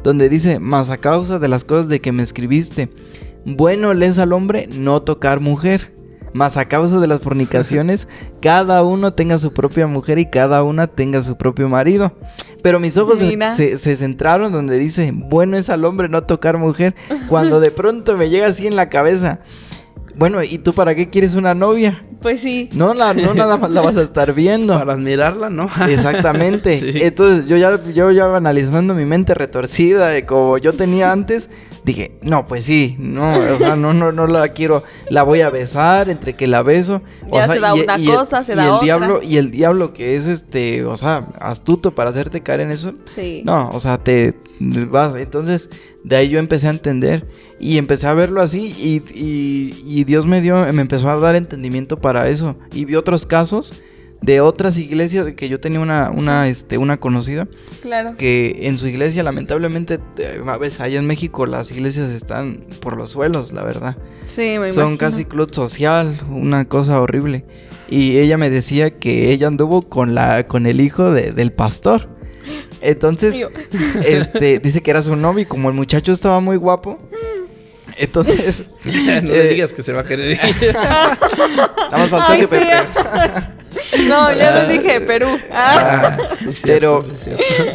Donde dice, mas a causa de las cosas de que me escribiste, bueno le es al hombre no tocar mujer, mas a causa de las fornicaciones, cada uno tenga su propia mujer y cada una tenga su propio marido. Pero mis ojos se centraron donde dice, bueno es al hombre no tocar mujer, cuando de pronto me llega así en la cabeza, bueno, ¿y tú para qué quieres una novia? Pues sí. No nada más la vas a estar viendo. Para admirarla, ¿no? Exactamente. Sí. Entonces yo ya analizando mi mente retorcida de como yo tenía antes, dije, no, pues sí, no, o sea, no la quiero, la voy a besar, entre que la beso. Ya se da una cosa, se da otra. Y el diablo que es o sea, astuto para hacerte caer en eso. Sí. No, o sea, te vas. Entonces, de ahí yo empecé a entender y empecé a verlo así y Dios me empezó a dar entendimiento para eso. Y vi otros casos de otras iglesias, que yo tenía una conocida, claro, que en su iglesia lamentablemente a veces allá en México las iglesias están por los suelos, la verdad. Sí, me imagino. Son casi club social, una cosa horrible. Y ella me decía que ella anduvo con el hijo del pastor. Entonces, dice que era su novio y como el muchacho estaba muy guapo, entonces no le digas que se va a querer ir. Nada más faltó que No, ya lo dije, Perú. Sí, pero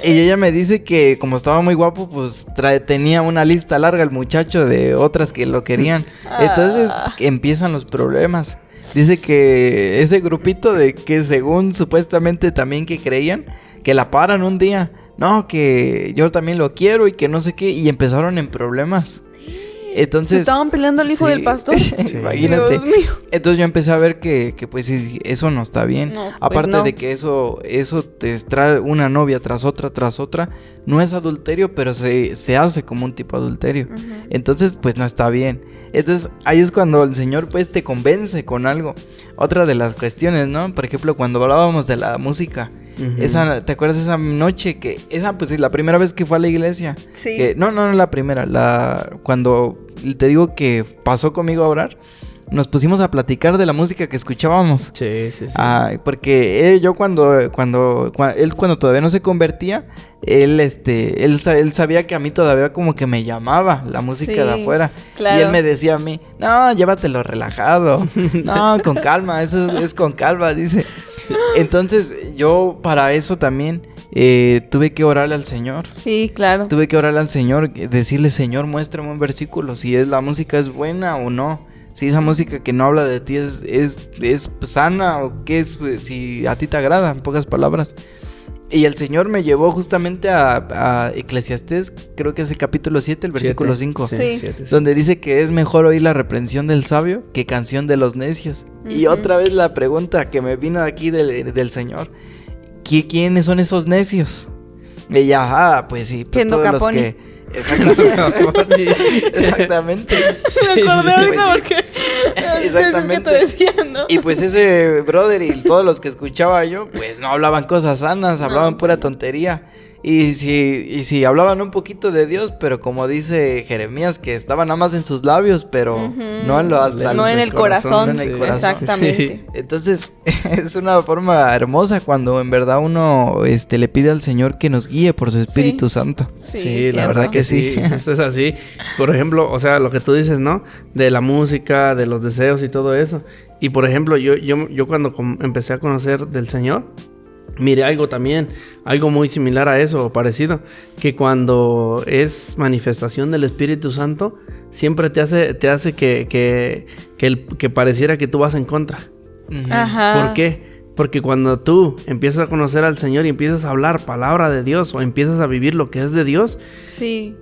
y ella me dice que como estaba muy guapo, pues tenía una lista larga el muchacho de otras que lo querían. Entonces empiezan los problemas. Dice que ese grupito de que según supuestamente también que creían, que la paran un día. No, que yo también lo quiero y que no sé qué. Y empezaron en problemas. Entonces, estaban peleando al hijo del pastor. Imagínate. Dios mío. Entonces yo empecé a ver que pues eso no está bien. No, aparte pues no. De que eso te trae una novia tras otra. No es adulterio, pero se hace como un tipo de adulterio. Uh-huh. Entonces pues no está bien. Entonces ahí es cuando el Señor pues te convence con algo. Otra de las cuestiones, ¿no? Por ejemplo, cuando hablábamos de la música. Uh-huh. ¿Te acuerdas esa noche que pues es la primera vez que fue a la iglesia? Sí. No la primera, cuando te digo que pasó conmigo a orar, nos pusimos a platicar de la música que escuchábamos. Sí. Porque yo cuando todavía no se convertía, él sabía que a mí todavía como que me llamaba la música de afuera. Claro. Y él me decía a mí, no, llévatelo relajado. No, con calma, eso es con calma, dice. Entonces yo para eso también tuve que orarle al Señor. Sí, claro. Tuve que orarle al Señor, decirle, Señor, muéstrame un versículo, si la música es buena o no. Si esa música que no habla de ti es sana o qué es, si a ti te agrada, en pocas palabras. Y el Señor me llevó justamente a Eclesiastés, creo que es el capítulo 7, el versículo 5. Sí. Donde dice que es mejor oír la reprensión del sabio que canción de los necios. Uh-huh. Y otra vez la pregunta que me vino aquí del Señor, ¿quiénes son esos necios? Y ella, pues sí, pues todos los que... Exactamente. Me acordé ahorita porque exactamente. Es que te decían, ¿no? Y pues ese brother y todos los que escuchaba yo, pues no hablaban cosas sanas, hablaban pura tontería. Y si hablaban un poquito de Dios, pero como dice Jeremías, que estaban nada más en sus labios, pero no en el corazón. No en el corazón. Exactamente. Sí. Entonces, es una forma hermosa cuando en verdad uno le pide al Señor que nos guíe por su Espíritu Santo. Sí, la verdad que sí. Eso es así. Por ejemplo, o sea, lo que tú dices, ¿no? De la música, de los deseos y todo eso. Y por ejemplo, yo cuando empecé a conocer del Señor, mire, algo muy similar a eso o parecido, que cuando es manifestación del Espíritu Santo, siempre te hace que pareciera que tú vas en contra. Ajá. ¿Por qué? Porque cuando tú empiezas a conocer al Señor y empiezas a hablar palabra de Dios o empiezas a vivir lo que es de Dios,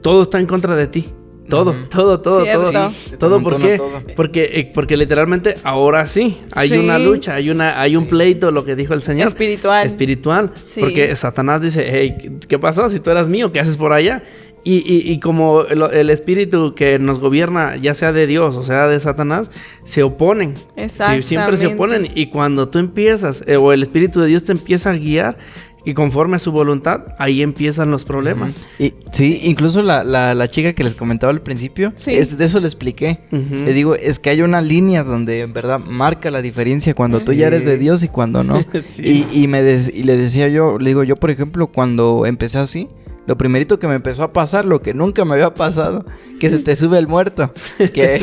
todo está en contra de ti. Todo. Todo, ¿por qué? Todo. Porque literalmente ahora sí hay una lucha, hay un pleito, lo que dijo el Señor. Espiritual. Sí. Porque Satanás dice, hey, ¿qué pasó? Si tú eras mío, ¿qué haces por allá? Y como el espíritu que nos gobierna, ya sea de Dios o sea de Satanás, se oponen. Exactamente. Siempre se oponen. Y cuando tú empiezas, o el espíritu de Dios te empieza a guiar, y conforme a su voluntad, ahí empiezan los problemas. Y sí, incluso la chica que les comentaba al principio, de eso le expliqué. Le digo, es que hay una línea donde en verdad marca la diferencia cuando tú ya eres de Dios y cuando no. Y le decía yo, le digo, yo por ejemplo, cuando empecé así, lo primerito que me empezó a pasar, lo que nunca me había pasado, que se te sube el muerto. Que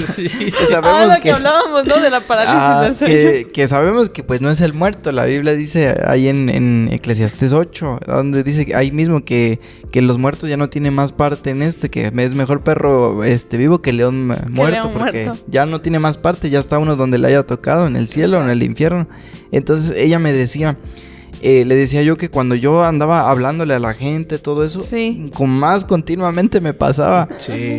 sabemos que hablábamos, ¿no? De la parálisis del sueño. Que sabemos que pues no es el muerto. La Biblia dice ahí en Eclesiastés 8, donde dice ahí mismo que los muertos ya no tienen más parte en que es mejor perro vivo que león muerto, porque ya no tiene más parte, ya está uno donde le haya tocado, en el cielo o en el infierno. Entonces ella me decía, le decía yo que cuando yo andaba hablándole a la gente, todo eso, más continuamente me pasaba.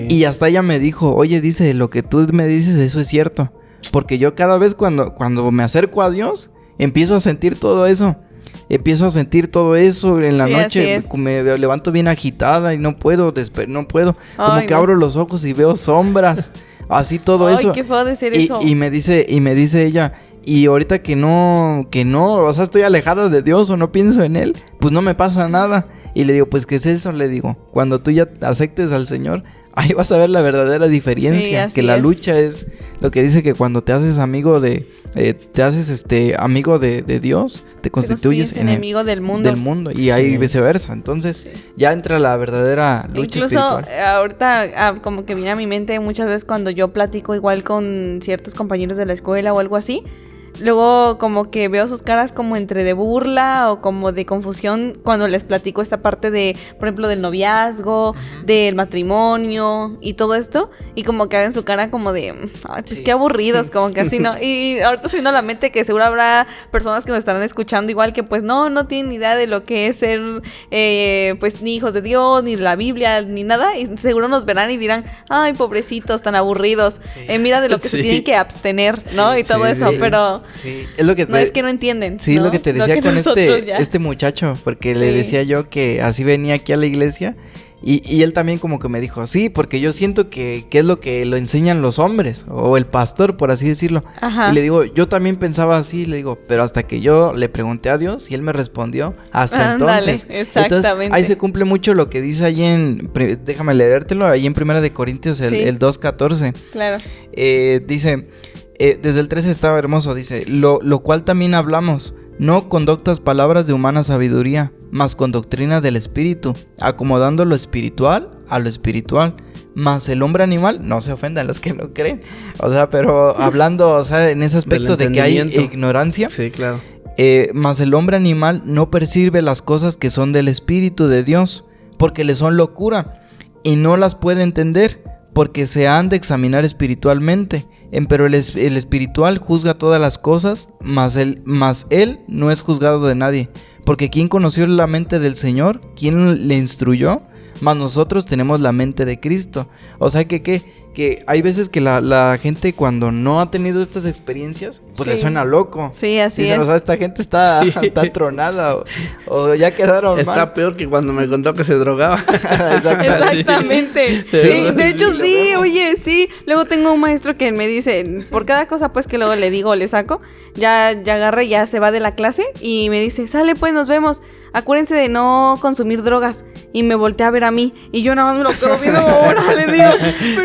Y hasta ella me dijo, oye, dice, lo que tú me dices, eso es cierto. Porque yo cada vez cuando me acerco a Dios, empiezo a sentir todo eso. En la noche me levanto bien agitada y no puedo. Como que abro los ojos y veo sombras. Así todo eso. Ay, qué feo decir eso. Y me dice ella... Y ahorita que no, o sea, estoy alejada de Dios o no pienso en Él, pues no me pasa nada. Y le digo, pues, ¿qué es eso? Le digo, cuando tú ya aceptes al Señor, ahí vas a ver la verdadera diferencia. Que la lucha es lo que dice que cuando te haces amigo amigo de Dios, te constituyes enemigo del mundo. Y ahí viceversa. Entonces, ya entra la verdadera lucha espiritual. Incluso ahorita como que viene a mi mente muchas veces cuando yo platico igual con ciertos compañeros de la escuela o algo así. Luego como que veo sus caras como entre de burla o como de confusión cuando les platico esta parte de, por ejemplo, del noviazgo, del matrimonio y todo esto. Y como que hagan su cara como de, ay, pues qué aburridos, como que así, ¿no? Y ahorita se vino a la mente que seguro habrá personas que nos estarán escuchando igual que pues no tienen ni idea de lo que es ser, pues ni hijos de Dios, ni de la Biblia, ni nada. Y seguro nos verán y dirán, ay, pobrecitos, tan aburridos. Mira de lo que se tienen que abstener, ¿no? Y todo eso, pero... Sí, es lo que no es que no entienden. Sí, ¿no? Es lo que te decía con este muchacho, porque le decía yo que así venía aquí a la iglesia y él también como que me dijo, sí, porque yo siento que es lo que lo enseñan los hombres o el pastor, por así decirlo. Ajá. Y le digo, yo también pensaba así, le digo, pero hasta que yo le pregunté a Dios y él me respondió, hasta entonces. Exactamente. Entonces, ahí se cumple mucho lo que dice ahí déjame leértelo, ahí en 1 de Corintios, el 2:14. Claro. Dice... desde el 13 estaba hermoso, dice, lo cual también hablamos, no con doctas palabras de humana sabiduría, mas con doctrina del espíritu, acomodando lo espiritual a lo espiritual, mas el hombre animal, no se ofendan los que no creen, o sea, pero hablando, o sea, en ese aspecto de que hay ignorancia, sí, claro. Mas el hombre animal no percibe las cosas que son del espíritu de Dios, porque le son locura, y no las puede entender, porque se han de examinar espiritualmente. Pero el espiritual juzga todas las cosas, mas él no es juzgado de nadie. Porque ¿quién conoció la mente del Señor? ¿Quién le instruyó? Mas nosotros tenemos la mente de Cristo. O sea que hay veces que la gente cuando no ha tenido estas experiencias, pues le suena loco. Sí, así dicen, es. O sea, esta gente está tronada o ya quedaron está mal. Peor que cuando me contó que se drogaba. Exactamente. Sí, de hecho sí, oye, sí. Luego tengo un maestro que me dice, por cada cosa pues que luego le digo o le saco, ya agarra y ya se va de la clase y me dice, sale pues, nos vemos. Acuérdense de no consumir drogas. Y me voltea a ver a mí. Y yo nada más me lo quedo viendo ahora, le digo.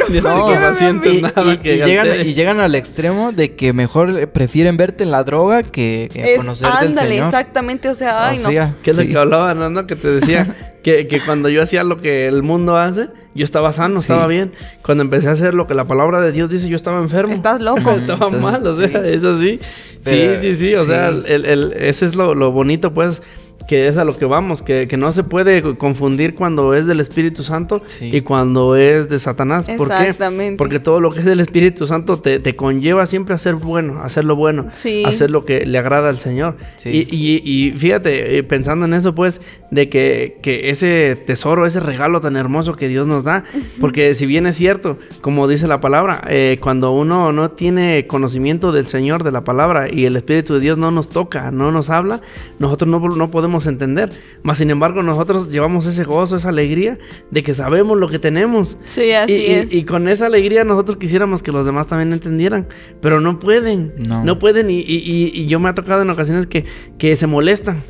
Pero no, ¿por qué no sientes nada y llegan al extremo de que mejor prefieren verte en la droga que conocer del Señor. Ándale, exactamente. O sea, ay, no. ¿Qué es lo que hablaba, no? Que te decía que cuando yo hacía lo que el mundo hace, yo estaba sano, estaba bien. Cuando empecé a hacer lo que la palabra de Dios dice, yo estaba enfermo. Estás loco. Estaba mal, o sea, es así. Pero, sí. O sea, ese es lo bonito, pues, que es a lo que vamos, que no se puede confundir cuando es del Espíritu Santo y cuando es de Satanás. ¿Por qué? Porque todo lo que es del Espíritu Santo te conlleva siempre a ser bueno, a hacer lo bueno, a hacer lo que le agrada al Señor. Sí. Y fíjate, pensando en eso, pues, de que ese tesoro, ese regalo tan hermoso que Dios nos da, porque si bien es cierto, como dice la palabra, cuando uno no tiene conocimiento del Señor, de la palabra, y el Espíritu de Dios no nos toca, no nos habla, nosotros no podemos entender. Mas sin embargo, nosotros llevamos ese gozo, esa alegría de que sabemos lo que tenemos. Sí, así es. Y con esa alegría nosotros quisiéramos que los demás también entendieran, pero no pueden. No pueden y yo me ha tocado en ocasiones que se molestan.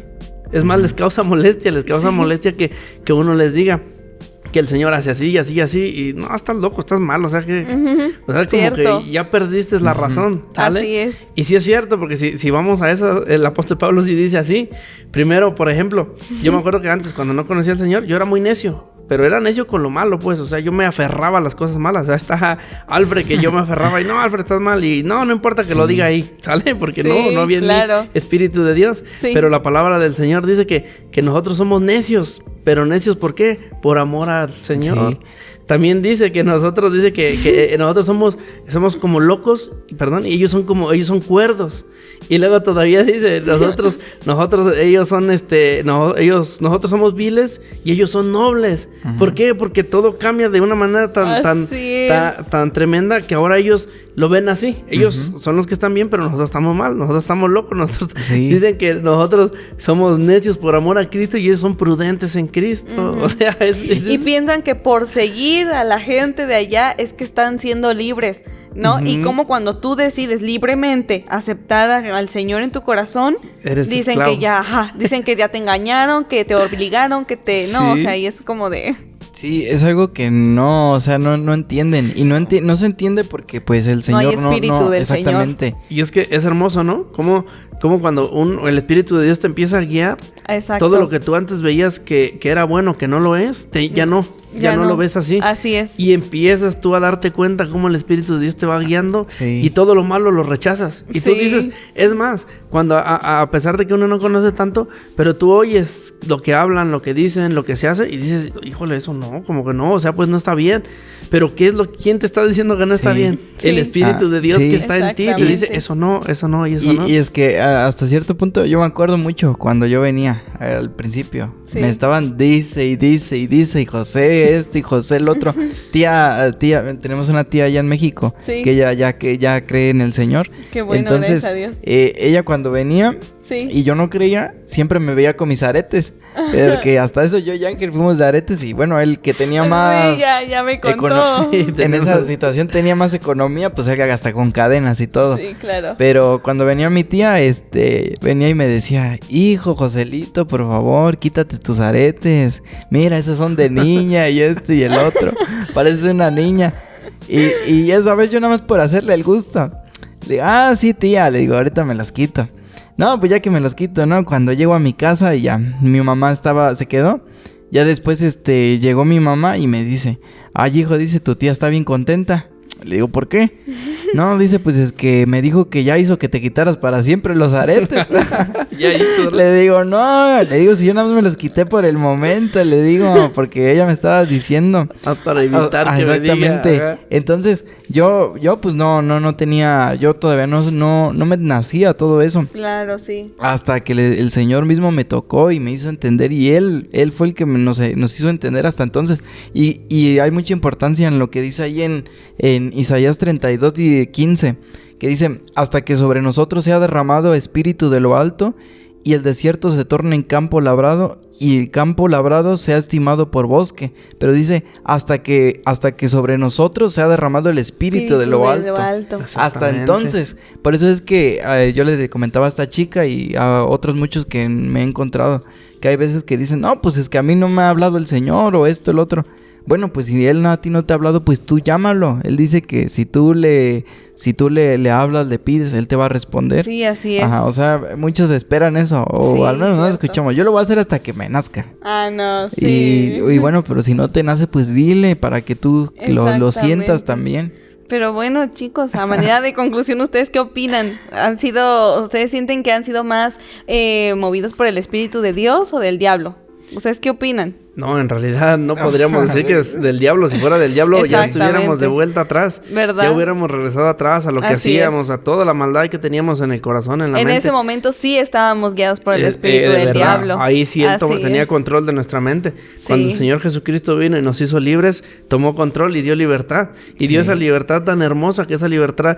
Es más, les causa molestia que uno les diga que el Señor hace así, así, así, y no, estás loco, estás mal, o sea que, o sea, como que ya perdiste la razón, ¿sale? Así es. Y sí es cierto, porque si vamos a eso, el apóstol Pablo sí dice así. Primero, por ejemplo, yo me acuerdo que antes, cuando no conocía al Señor, yo era muy necio. Pero era necio con lo malo, pues. O sea, yo me aferraba a las cosas malas. O sea, está Alfred que yo me aferraba y no, Alfred, estás mal. Y no importa que lo diga ahí, ¿sale? Porque no había en mí Espíritu de Dios. Sí. Pero la palabra del Señor dice que nosotros somos necios. ¿Pero necios por qué? Por amor al Señor. Sí. También dice que nosotros somos como locos, y ellos son cuerdos. Y luego todavía dice, nosotros somos viles y ellos son nobles. Uh-huh. ¿Por qué? Porque todo cambia de una manera tan tremenda que ahora ellos lo ven así. Ellos son los que están bien, pero nosotros estamos mal, nosotros estamos locos. Dicen que nosotros somos necios por amor a Cristo y ellos son prudentes en Cristo. O sea, y piensan que por seguir a la gente de allá es que están siendo libres, ¿no? Y como cuando tú decides libremente aceptar al Señor en tu corazón, dicen que ya te engañaron, que te obligaron, que te... No, o sea, y es como de... Sí, es algo que no entienden. Y no se entiende porque pues el Señor no hay espíritu del exactamente. Señor. Y es que es hermoso, ¿no? Como cuando el Espíritu de Dios te empieza a guiar. Exacto. Todo lo que tú antes veías que era bueno, que no lo es, ya no lo ves así. Así es. Y empiezas tú a darte cuenta cómo el Espíritu de Dios te va guiando y todo lo malo lo rechazas. Y tú dices, es más, cuando a pesar de que uno no conoce tanto, pero tú oyes lo que hablan, lo que dicen, lo que se hace y dices, híjole, eso no, como que no, o sea, pues no está bien. Pero ¿quién te está diciendo que no está bien? El Espíritu de Dios que está en ti te dice, eso no y eso no. Y es que hasta cierto punto yo me acuerdo mucho cuando yo venía al principio. Me estaban dice y José esto y José el otro. Tía, tenemos una tía allá en México que ella cree en el Señor. Qué bueno. Entonces, gracias a Dios. Ella cuando venía y yo no creía, siempre me veía con mis aretes. Porque hasta eso yo y Ángel fuimos de aretes y bueno, él que tenía más... Sí, ya me contó. En esa situación tenía más economía, pues hasta con cadenas y todo. Sí, claro. Pero cuando venía mi tía, venía y me decía, hijo Joselito, por favor, quítate tus aretes. Mira, esos son de niña y y el otro. Pareces una niña. Y esa vez yo nada más por hacerle el gusto. Le digo, sí, tía. Le digo, ahorita me los quito. No, pues ya que me los quito, ¿no? Cuando llego a mi casa y ya, mi mamá se quedó. Ya después, llegó mi mamá y me dice, hijo, dice, tu tía está bien contenta. Le digo, ¿por qué? No, dice, pues es que me dijo que ya hizo que te quitaras para siempre los aretes. Ya hizo. Le digo, si yo nada más me los quité por el momento, le digo, porque ella me estaba diciendo. Para evitar que exactamente. Me diga. Entonces, yo pues no tenía, yo todavía no me nacía todo eso. Claro, sí. Hasta que el Señor mismo me tocó y me hizo entender, y Él fue el que nos hizo entender hasta entonces. Y hay mucha importancia en lo que dice ahí en Isaías 32:15, que dice, hasta que sobre nosotros sea derramado espíritu de lo alto y el desierto se torne en campo labrado, y el campo labrado sea estimado por bosque. Pero dice, hasta que sobre nosotros sea derramado el Espíritu de lo alto. Hasta entonces. Por eso es que yo le comentaba a esta chica y a otros muchos que me he encontrado, que hay veces que dicen, no, pues es que a mí no me ha hablado el Señor, o esto, el otro. Bueno, pues si Él a ti no te ha hablado, pues tú llámalo. Él dice que si tú le hablas, le pides, Él te va a responder. Sí, así es. Ajá, o sea, muchos esperan eso, o sí, al menos no lo cierto. escuchamos. Yo lo voy a hacer hasta que me nazca. Ah, no, sí. Y bueno, pero si no te nace, pues dile para que tú lo sientas también. Pero bueno, chicos, a manera de conclusión, ¿ustedes qué opinan? ¿Ustedes sienten que han sido más movidos por el Espíritu de Dios o del diablo? ¿Ustedes qué opinan? No, en realidad no podríamos decir que es del diablo. Si fuera del diablo ya estuviéramos de vuelta atrás. ¿Verdad? Ya hubiéramos regresado atrás a lo que hacíamos, a toda la maldad que teníamos en el corazón, en la mente. En ese momento sí estábamos guiados por el espíritu del diablo. Ahí sí Él tenía control de nuestra mente. Sí. Cuando el Señor Jesucristo vino y nos hizo libres, tomó control y dio libertad. Y dio esa libertad tan hermosa, que esa libertad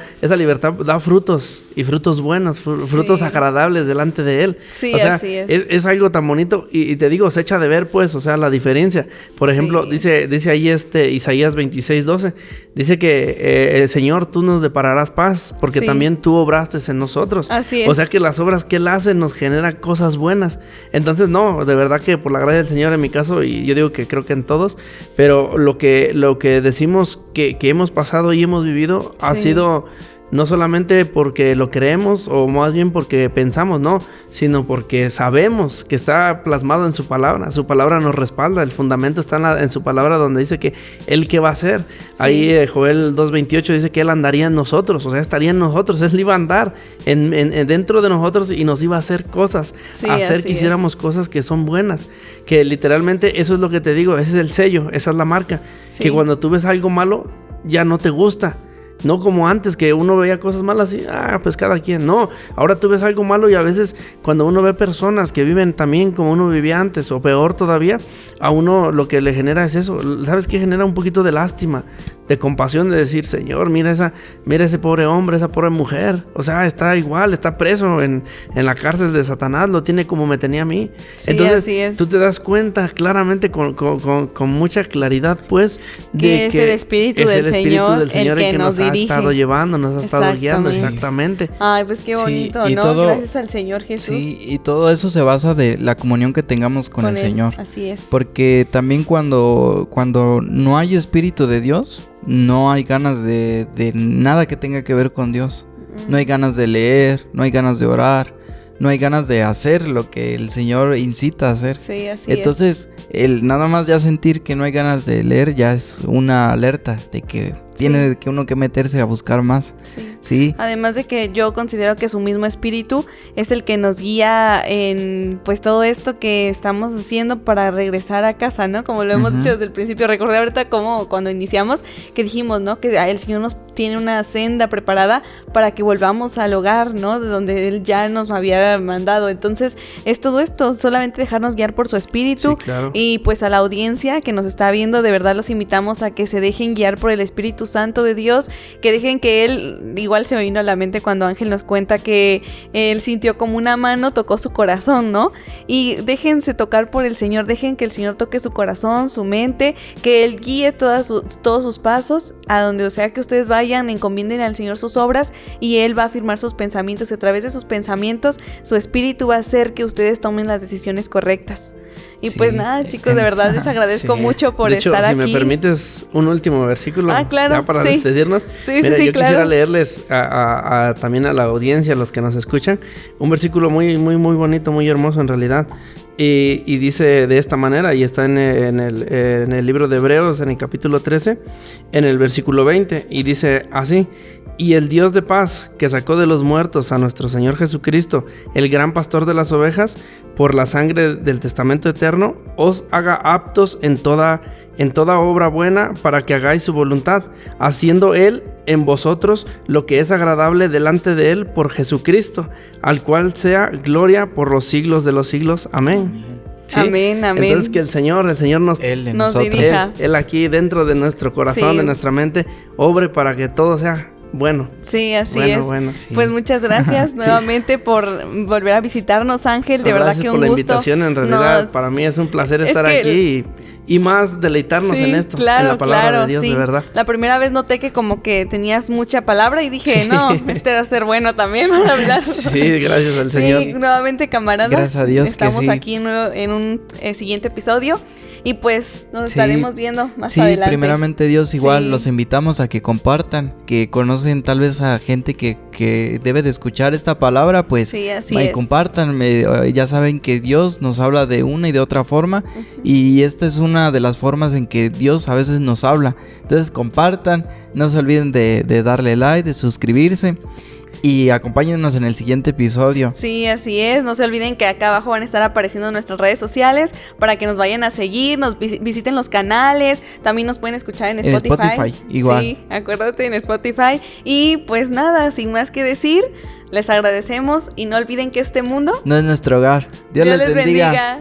da frutos, y frutos buenos, frutos agradables delante de Él. Sí, o sea, así es algo tan bonito. Y te digo, se echa de ver, pues, o sea, la diferencia. Por ejemplo, dice ahí Isaías 26:12, dice que el Señor, tú nos depararás paz, porque también tú obraste en nosotros. Así es. O sea que las obras que Él hace nos generan cosas buenas. Entonces, no, de verdad que por la gracia del Señor, en mi caso, y yo digo que creo que en todos, pero lo que decimos que hemos pasado y hemos vivido ha sido no solamente porque lo creemos, o más bien porque pensamos, no, sino porque sabemos que está plasmado en su palabra. Su palabra nos respalda, el fundamento está en su palabra, donde dice que Él qué va a hacer. Ahí Joel 2:28 dice que Él andaría en nosotros, o sea, estaría en nosotros. Él iba a andar dentro de nosotros y nos iba a hacer cosas, hacer que hiciéramos cosas que son buenas. Que literalmente eso es lo que te digo, ese es el sello, esa es la marca. Que cuando tú ves algo malo, ya no te gusta. No como antes, que uno veía cosas malas y, pues cada quien. No, ahora tú ves algo malo, y a veces cuando uno ve personas que viven también como uno vivía antes, o peor todavía, a uno lo que le genera es eso. ¿Sabes qué? Genera un poquito de lástima, de compasión, de decir, Señor, mira ese pobre hombre, esa pobre mujer. O sea, está igual, está preso en la cárcel de Satanás, lo tiene como me tenía a mí. Sí, entonces, así es. Tú te das cuenta claramente con mucha claridad, pues, de que es el Espíritu del Señor el que nos dirige. Ha estado llevando, nos ha estado guiando, exactamente. Ay, pues qué bonito, ¿no? Todo, gracias al Señor Jesús. Sí, y todo eso se basa de la comunión que tengamos con el Señor. Así es. Porque también cuando no hay Espíritu de Dios, no hay ganas de nada que tenga que ver con Dios. No hay ganas de leer, no hay ganas de orar, no hay ganas de hacer lo que el Señor incita a hacer. Sí, así Entonces, el nada más ya sentir que no hay ganas de leer ya es una alerta de que tiene que uno que meterse a buscar más. Sí. Además de que yo considero que su mismo espíritu es el que nos guía en pues todo esto que estamos haciendo para regresar a casa, ¿no? Como lo hemos dicho desde el principio. Recordé ahorita como cuando iniciamos que dijimos, ¿no? Que el Señor nos tiene una senda preparada para que volvamos al hogar, ¿no? De donde Él ya nos había mandado. Entonces, es todo esto, solamente dejarnos guiar por su espíritu. Sí, claro. Y pues a la audiencia que nos está viendo, de verdad los invitamos a que se dejen guiar por el Espíritu Santo de Dios, que dejen que Él, igual se me vino a la mente cuando Ángel nos cuenta que Él sintió como una mano tocó su corazón, ¿no? Y déjense tocar por el Señor, dejen que el Señor toque su corazón, su mente, que Él guíe todos sus pasos, a donde sea que ustedes vayan, encomienden al Señor sus obras, y Él va a afirmar sus pensamientos, y a través de sus pensamientos, su Espíritu va a hacer que ustedes tomen las decisiones correctas. Y pues nada, chicos, de verdad les agradezco mucho por estar aquí. Si me permites un último versículo, claro, ya para despedirnos. Mira, yo quisiera leerles también a la audiencia, a los que nos escuchan, un versículo muy, muy, muy bonito, muy hermoso en realidad. Y dice de esta manera, y está en el libro de Hebreos, en el capítulo 13, en el versículo 20, y dice así: y el Dios de paz, que sacó de los muertos a nuestro Señor Jesucristo, el gran pastor de las ovejas, por la sangre del testamento eterno, os haga aptos en toda obra buena, para que hagáis su voluntad, haciendo Él en vosotros lo que es agradable delante de Él por Jesucristo, al cual sea gloria por los siglos de los siglos. Amén. ¿Sí? Amén, amén. Entonces que el Señor nos dirija. Él aquí dentro de nuestro corazón, de nuestra mente, obre para que todo sea bueno. Sí, así es. Bueno. Sí. Pues muchas gracias nuevamente por volver a visitarnos, Ángel. De verdad que un gusto. Gracias por la invitación. En realidad, para mí es un placer estar aquí y más deleitarnos en esto. Claro, en la palabra de Dios, de verdad. La primera vez noté que como que tenías mucha palabra y dije, no, este va a ser bueno también para hablar. Sí, gracias al Señor. Sí, nuevamente, camaradas. Gracias a Dios. Estamos aquí en un siguiente episodio. Y pues nos estaremos viendo más adelante. Sí, primeramente Dios, igual los invitamos a que compartan, que conocen tal vez a gente que debe de escuchar esta palabra, pues compartan. Ya saben que Dios nos habla de una y de otra forma, y esta es una de las formas en que Dios a veces nos habla. Entonces compartan, no se olviden de darle like, de suscribirse. Y acompáñenos en el siguiente episodio. Sí, así es. No se olviden que acá abajo van a estar apareciendo nuestras redes sociales para que nos vayan a seguir, nos visiten los canales. También nos pueden escuchar en Spotify. En Spotify, igual. Sí, acuérdate, en Spotify. Y pues nada, sin más que decir, les agradecemos y no olviden que este mundo no es nuestro hogar. Dios les bendiga.